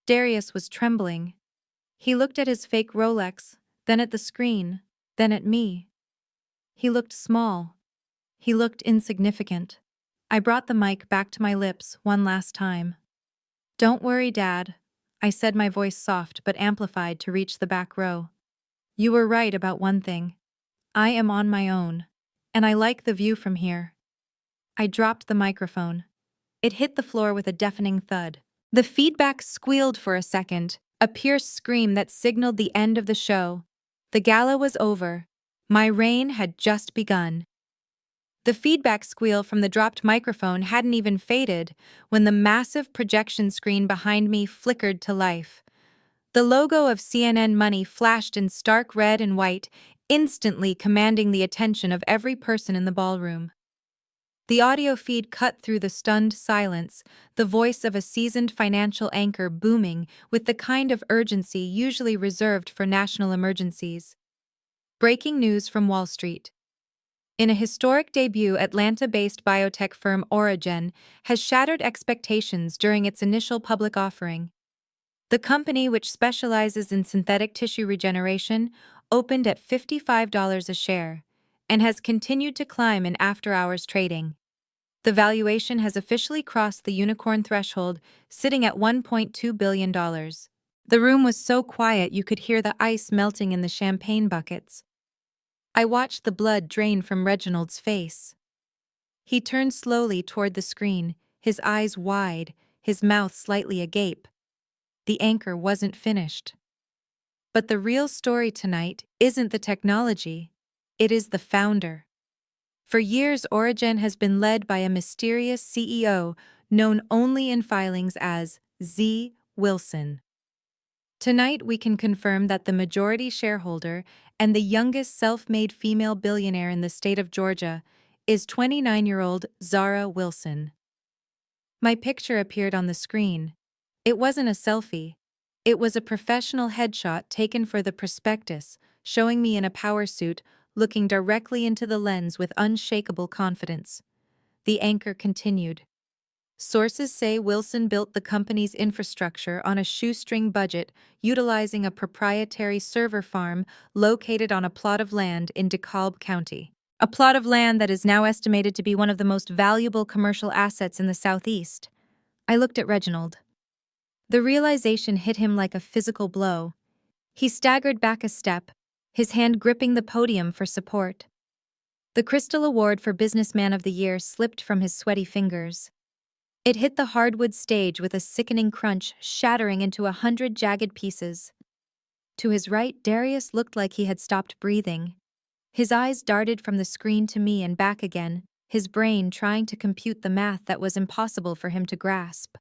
Darius was trembling. He looked at his fake Rolex, then at the screen, then at me. He looked small. He looked insignificant. I brought the mic back to my lips one last time. "Don't worry, Dad," I said, my voice soft but amplified to reach the back row. "You were right about one thing. I am on my own, and I like the view from here." I dropped the microphone. It hit the floor with a deafening thud. The feedback squealed for a second, a pierced scream that signaled the end of the show. The gala was over. My reign had just begun. The feedback squeal from the dropped microphone hadn't even faded when the massive projection screen behind me flickered to life. The logo of CNN Money flashed in stark red and white, instantly commanding the attention of every person in the ballroom. The audio feed cut through the stunned silence, the voice of a seasoned financial anchor booming with the kind of urgency usually reserved for national emergencies. Breaking news from Wall Street. In a historic debut, Atlanta-based biotech firm Origen has shattered expectations during its initial public offering. The company, which specializes in synthetic tissue regeneration, opened at $55 a share and has continued to climb in after-hours trading. The valuation has officially crossed the unicorn threshold, sitting at $1.2 billion. The room was so quiet you could hear the ice melting in the champagne buckets. I watched the blood drain from Reginald's face. He turned slowly toward the screen, his eyes wide, his mouth slightly agape. The anchor wasn't finished. But the real story tonight isn't the technology, it is the founder. For years, Origen has been led by a mysterious CEO known only in filings as Z. Wilson. Tonight, we can confirm that the majority shareholder and the youngest self-made female billionaire in the state of Georgia is 29-year-old Zara Wilson. My picture appeared on the screen. It wasn't a selfie. It was a professional headshot taken for the prospectus, showing me in a power suit, looking directly into the lens with unshakable confidence. The anchor continued. Sources say Wilson built the company's infrastructure on a shoestring budget, utilizing a proprietary server farm located on a plot of land in DeKalb County. A plot of land that is now estimated to be one of the most valuable commercial assets in the Southeast. I looked at Reginald. The realization hit him like a physical blow. He staggered back a step, his hand gripping the podium for support. The Crystal Award for Businessman of the Year slipped from his sweaty fingers. It hit the hardwood stage with a sickening crunch, shattering into 100 jagged pieces. To his right, Darius looked like he had stopped breathing. His eyes darted from the screen to me and back again, his brain trying to compute the math that was impossible for him to grasp.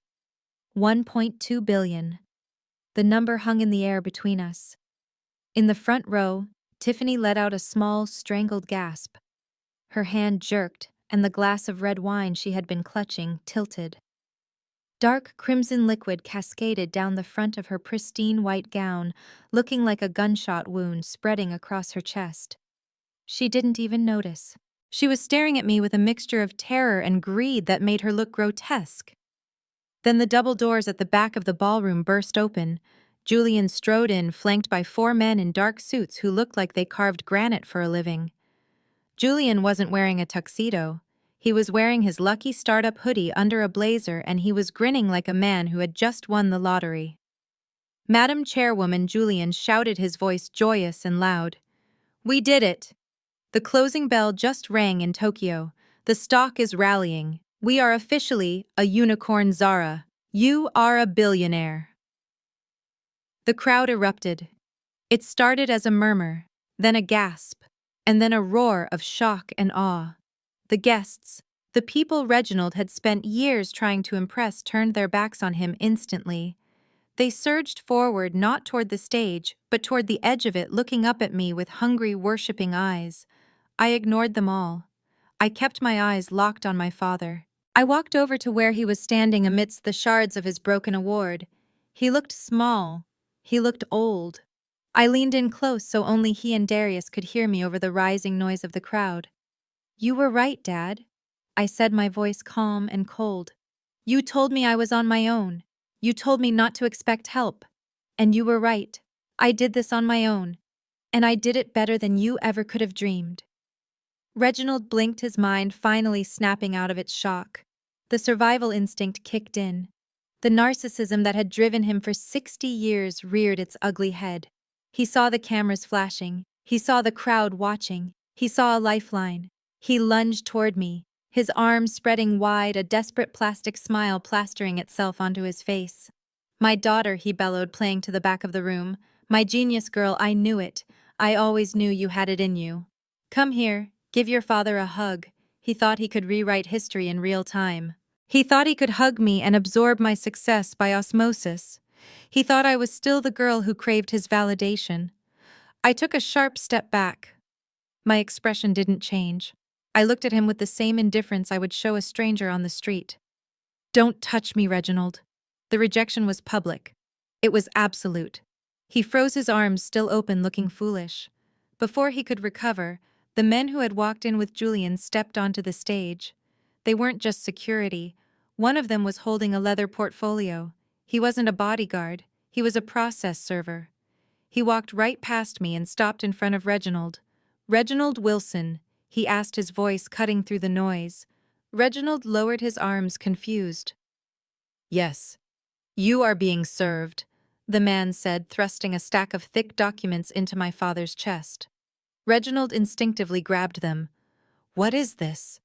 1.2 billion. The number hung in the air between us. In the front row, Tiffany let out a small, strangled gasp. Her hand jerked, and the glass of red wine she had been clutching tilted. Dark crimson liquid cascaded down the front of her pristine white gown, looking like a gunshot wound spreading across her chest. She didn't even notice. She was staring at me with a mixture of terror and greed that made her look grotesque. Then the double doors at the back of the ballroom burst open. Julian strode in, flanked by 4 men in dark suits who looked like they carved granite for a living. Julian wasn't wearing a tuxedo. He was wearing his lucky startup hoodie under a blazer, and he was grinning like a man who had just won the lottery. Madam Chairwoman Julian shouted, his voice joyous and loud. "We did it! The closing bell just rang in Tokyo. The stock is rallying. We are officially a unicorn, Zara. You are a billionaire." The crowd erupted. It started as a murmur, then a gasp, and then a roar of shock and awe. The guests, the people Reginald had spent years trying to impress, turned their backs on him instantly. They surged forward, not toward the stage, but toward the edge of it, looking up at me with hungry, worshipping eyes. I ignored them all. I kept my eyes locked on my father. I walked over to where he was standing amidst the shards of his broken award. He looked small. He looked old. I leaned in close so only he and Darius could hear me over the rising noise of the crowd. You were right, Dad. I said, my voice calm and cold. You told me I was on my own. You told me not to expect help. And you were right. I did this on my own. And I did it better than you ever could have dreamed. Reginald blinked, his mind finally snapping out of its shock. The survival instinct kicked in. The narcissism that had driven him for 60 years reared its ugly head. He saw the cameras flashing. He saw the crowd watching. He saw a lifeline. He lunged toward me, his arms spreading wide, a desperate plastic smile plastering itself onto his face. My daughter, he bellowed, playing to the back of the room. My genius girl, I knew it. I always knew you had it in you. Come here, give your father a hug. He thought he could rewrite history in real time. He thought he could hug me and absorb my success by osmosis. He thought I was still the girl who craved his validation. I took a sharp step back. My expression didn't change. I looked at him with the same indifference I would show a stranger on the street. Don't touch me, Reginald. The rejection was public. It was absolute. He froze, his arms still open, looking foolish. Before he could recover, the men who had walked in with Julian stepped onto the stage. They weren't just security. One of them was holding a leather portfolio. He wasn't a bodyguard. He was a process server. He walked right past me and stopped in front of Reginald. Reginald Wilson, he asked, his voice cutting through the noise. Reginald lowered his arms, confused. Yes. You are being served, the man said, thrusting a stack of thick documents into my father's chest. Reginald instinctively grabbed them. What is this?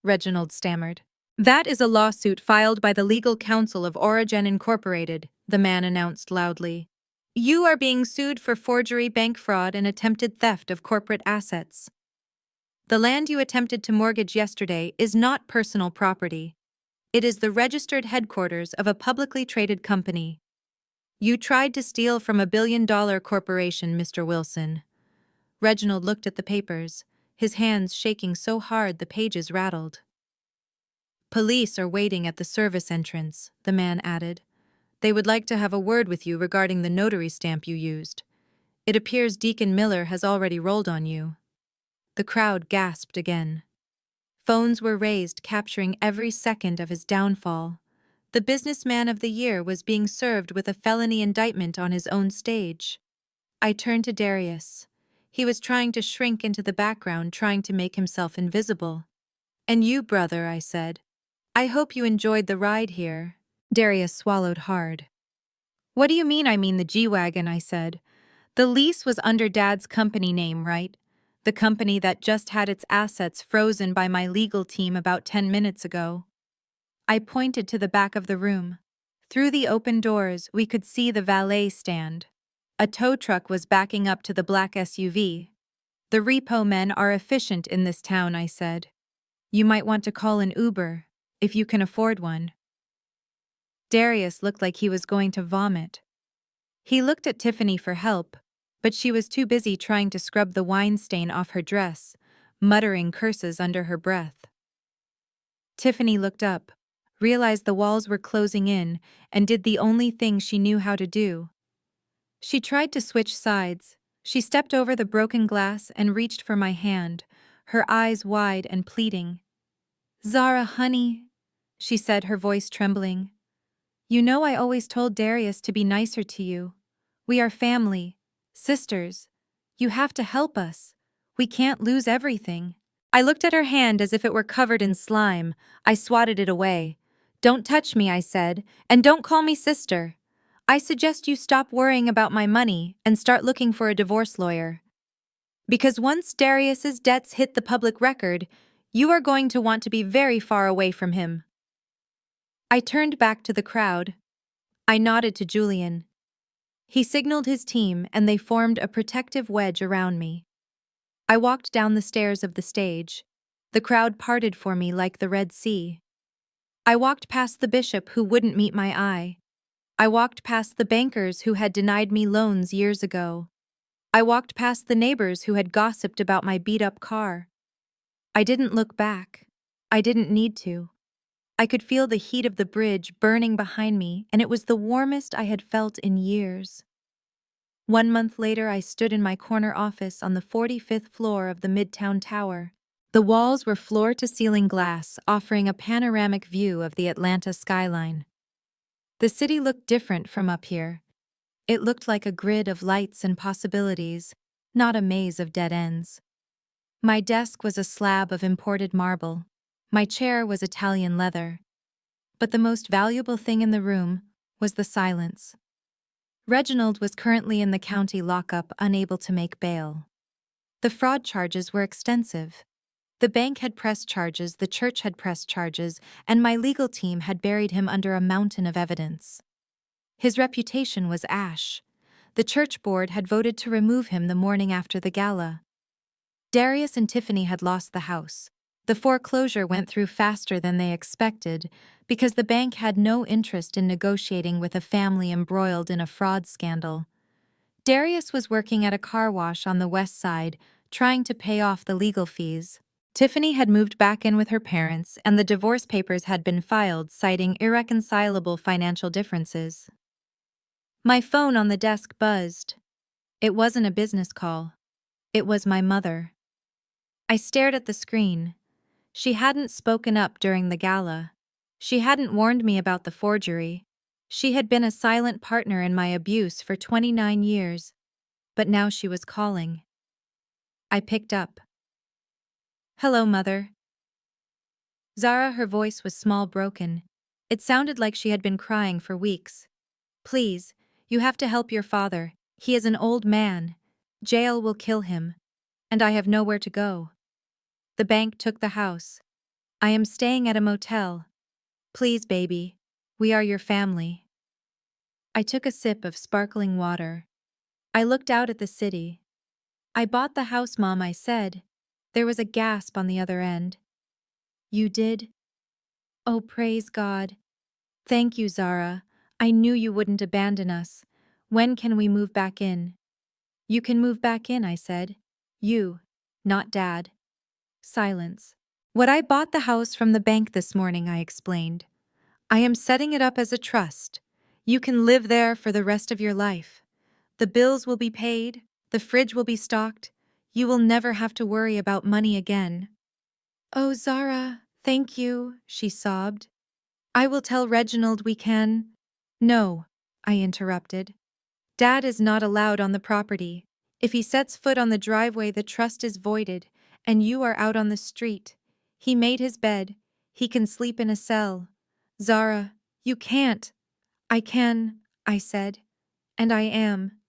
Reginald stammered. That is a lawsuit filed by the Legal Counsel of Origin Incorporated, the man announced loudly. You are being sued for forgery, bank fraud, and attempted theft of corporate assets. The land you attempted to mortgage yesterday is not personal property. It is the registered headquarters of a publicly traded company. You tried to steal from a billion-dollar corporation, Mr. Wilson. Reginald looked at the papers, his hands shaking so hard the pages rattled. Police are waiting at the service entrance, the man added. They would like to have a word with you regarding the notary stamp you used. It appears Deacon Miller has already rolled on you. The crowd gasped again. Phones were raised, capturing every second of his downfall. The businessman of the year was being served with a felony indictment on his own stage. I turned to Darius. He was trying to shrink into the background, trying to make himself invisible. And you, brother, I said. I hope you enjoyed the ride here. Darius swallowed hard. What do you mean? I mean the G-Wagon, I said. The lease was under Dad's company name, right? The company that just had its assets frozen by my legal team about 10 minutes ago. I pointed to the back of the room. Through the open doors, we could see the valet stand. A tow truck was backing up to the black SUV. The repo men are efficient in this town, I said. You might want to call an Uber, if you can afford one. Darius looked like he was going to vomit. He looked at Tiffany for help, but she was too busy trying to scrub the wine stain off her dress, muttering curses under her breath. Tiffany looked up, realized the walls were closing in, and did the only thing she knew how to do. She tried to switch sides. She stepped over the broken glass and reached for my hand, her eyes wide and pleading. Zara, honey, she said, her voice trembling. You know I always told Darius to be nicer to you. We are family, sisters. You have to help us. We can't lose everything. I looked at her hand as if it were covered in slime. I swatted it away. Don't touch me, I said, and don't call me sister. I suggest you stop worrying about my money and start looking for a divorce lawyer. Because once Darius's debts hit the public record, you are going to want to be very far away from him. I turned back to the crowd. I nodded to Julian. He signaled his team and they formed a protective wedge around me. I walked down the stairs of the stage. The crowd parted for me like the Red Sea. I walked past the bishop who wouldn't meet my eye. I walked past the bankers who had denied me loans years ago. I walked past the neighbors who had gossiped about my beat-up car. I didn't look back. I didn't need to. I could feel the heat of the bridge burning behind me, and it was the warmest I had felt in years. 1 month later, I stood in my corner office on the 45th floor of the Midtown Tower. The walls were floor-to-ceiling glass, offering a panoramic view of the Atlanta skyline. The city looked different from up here. It looked like a grid of lights and possibilities, not a maze of dead ends. My desk was a slab of imported marble. My chair was Italian leather. But the most valuable thing in the room was the silence. Reginald was currently in the county lockup, unable to make bail. The fraud charges were extensive. The bank had pressed charges, the church had pressed charges, and my legal team had buried him under a mountain of evidence. His reputation was ash. The church board had voted to remove him the morning after the gala. Darius and Tiffany had lost the house. The foreclosure went through faster than they expected because the bank had no interest in negotiating with a family embroiled in a fraud scandal. Darius was working at a car wash on the west side, trying to pay off the legal fees. Tiffany had moved back in with her parents, and the divorce papers had been filed, citing irreconcilable financial differences. My phone on the desk buzzed. It wasn't a business call. It was my mother. I stared at the screen. She hadn't spoken up during the gala. She hadn't warned me about the forgery. She had been a silent partner in my abuse for 29 years. But now she was calling. I picked up. "Hello, Mother." Zara, her voice was small, broken. It sounded like she had been crying for weeks. "Please, you have to help your father. He is an old man. Jail will kill him. And I have nowhere to go. The bank took the house. I am staying at a motel. Please, baby. We are your family." I took a sip of sparkling water. I looked out at the city. "I bought the house, Mom," I said. There was a gasp on the other end. "You did? Oh, praise God. Thank you, Zara. I knew you wouldn't abandon us. When can we move back in?" "You can move back in," I said. "You, not Dad." Silence. "I bought the house from the bank this morning," I explained. "I am setting it up as a trust. You can live there for the rest of your life. The bills will be paid, the fridge will be stocked. You will never have to worry about money again." "Oh, Zara, thank you," she sobbed. "I will tell Reginald we can—" "No," I interrupted. "Dad is not allowed on the property. If he sets foot on the driveway, the trust is voided, and you are out on the street. He made his bed. He can sleep in a cell. Zara, you can't." "I can," I said. "And I am.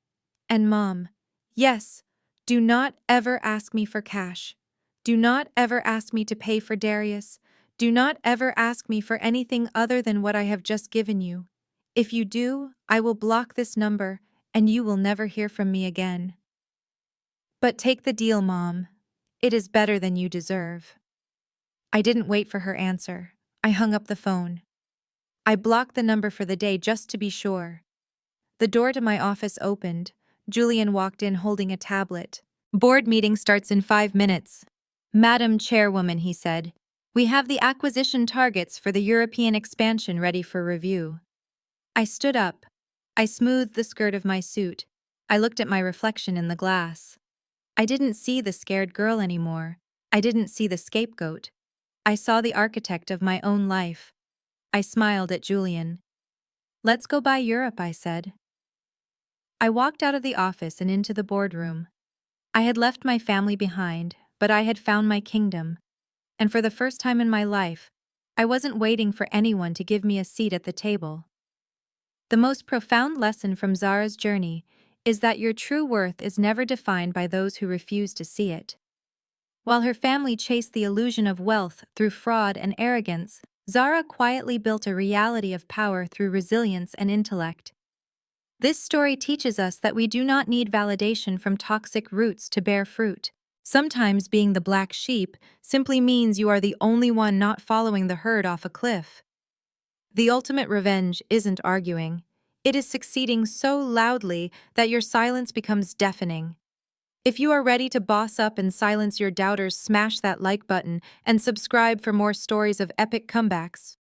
And Mom, yes, do not ever ask me for cash. Do not ever ask me to pay for Darius. Do not ever ask me for anything other than what I have just given you. If you do, I will block this number, and you will never hear from me again. But take the deal, Mom. It is better than you deserve." I didn't wait for her answer. I hung up the phone. I blocked the number for the day just to be sure. The door to my office opened. Julian walked in holding a tablet. "Board meeting starts in 5 minutes. Madam Chairwoman," he said, "we have the acquisition targets for the European expansion ready for review." I stood up. I smoothed the skirt of my suit. I looked at my reflection in the glass. I didn't see the scared girl anymore. I didn't see the scapegoat. I saw the architect of my own life. I smiled at Julian. "Let's go buy Europe," I said. I walked out of the office and into the boardroom. I had left my family behind, but I had found my kingdom. And for the first time in my life, I wasn't waiting for anyone to give me a seat at the table. The most profound lesson from Zara's journey is that your true worth is never defined by those who refuse to see it. While her family chased the illusion of wealth through fraud and arrogance, Zara quietly built a reality of power through resilience and intellect. This story teaches us that we do not need validation from toxic roots to bear fruit. Sometimes being the black sheep simply means you are the only one not following the herd off a cliff. The ultimate revenge isn't arguing. It is succeeding so loudly that your silence becomes deafening. If you are ready to boss up and silence your doubters, smash that like button and subscribe for more stories of epic comebacks.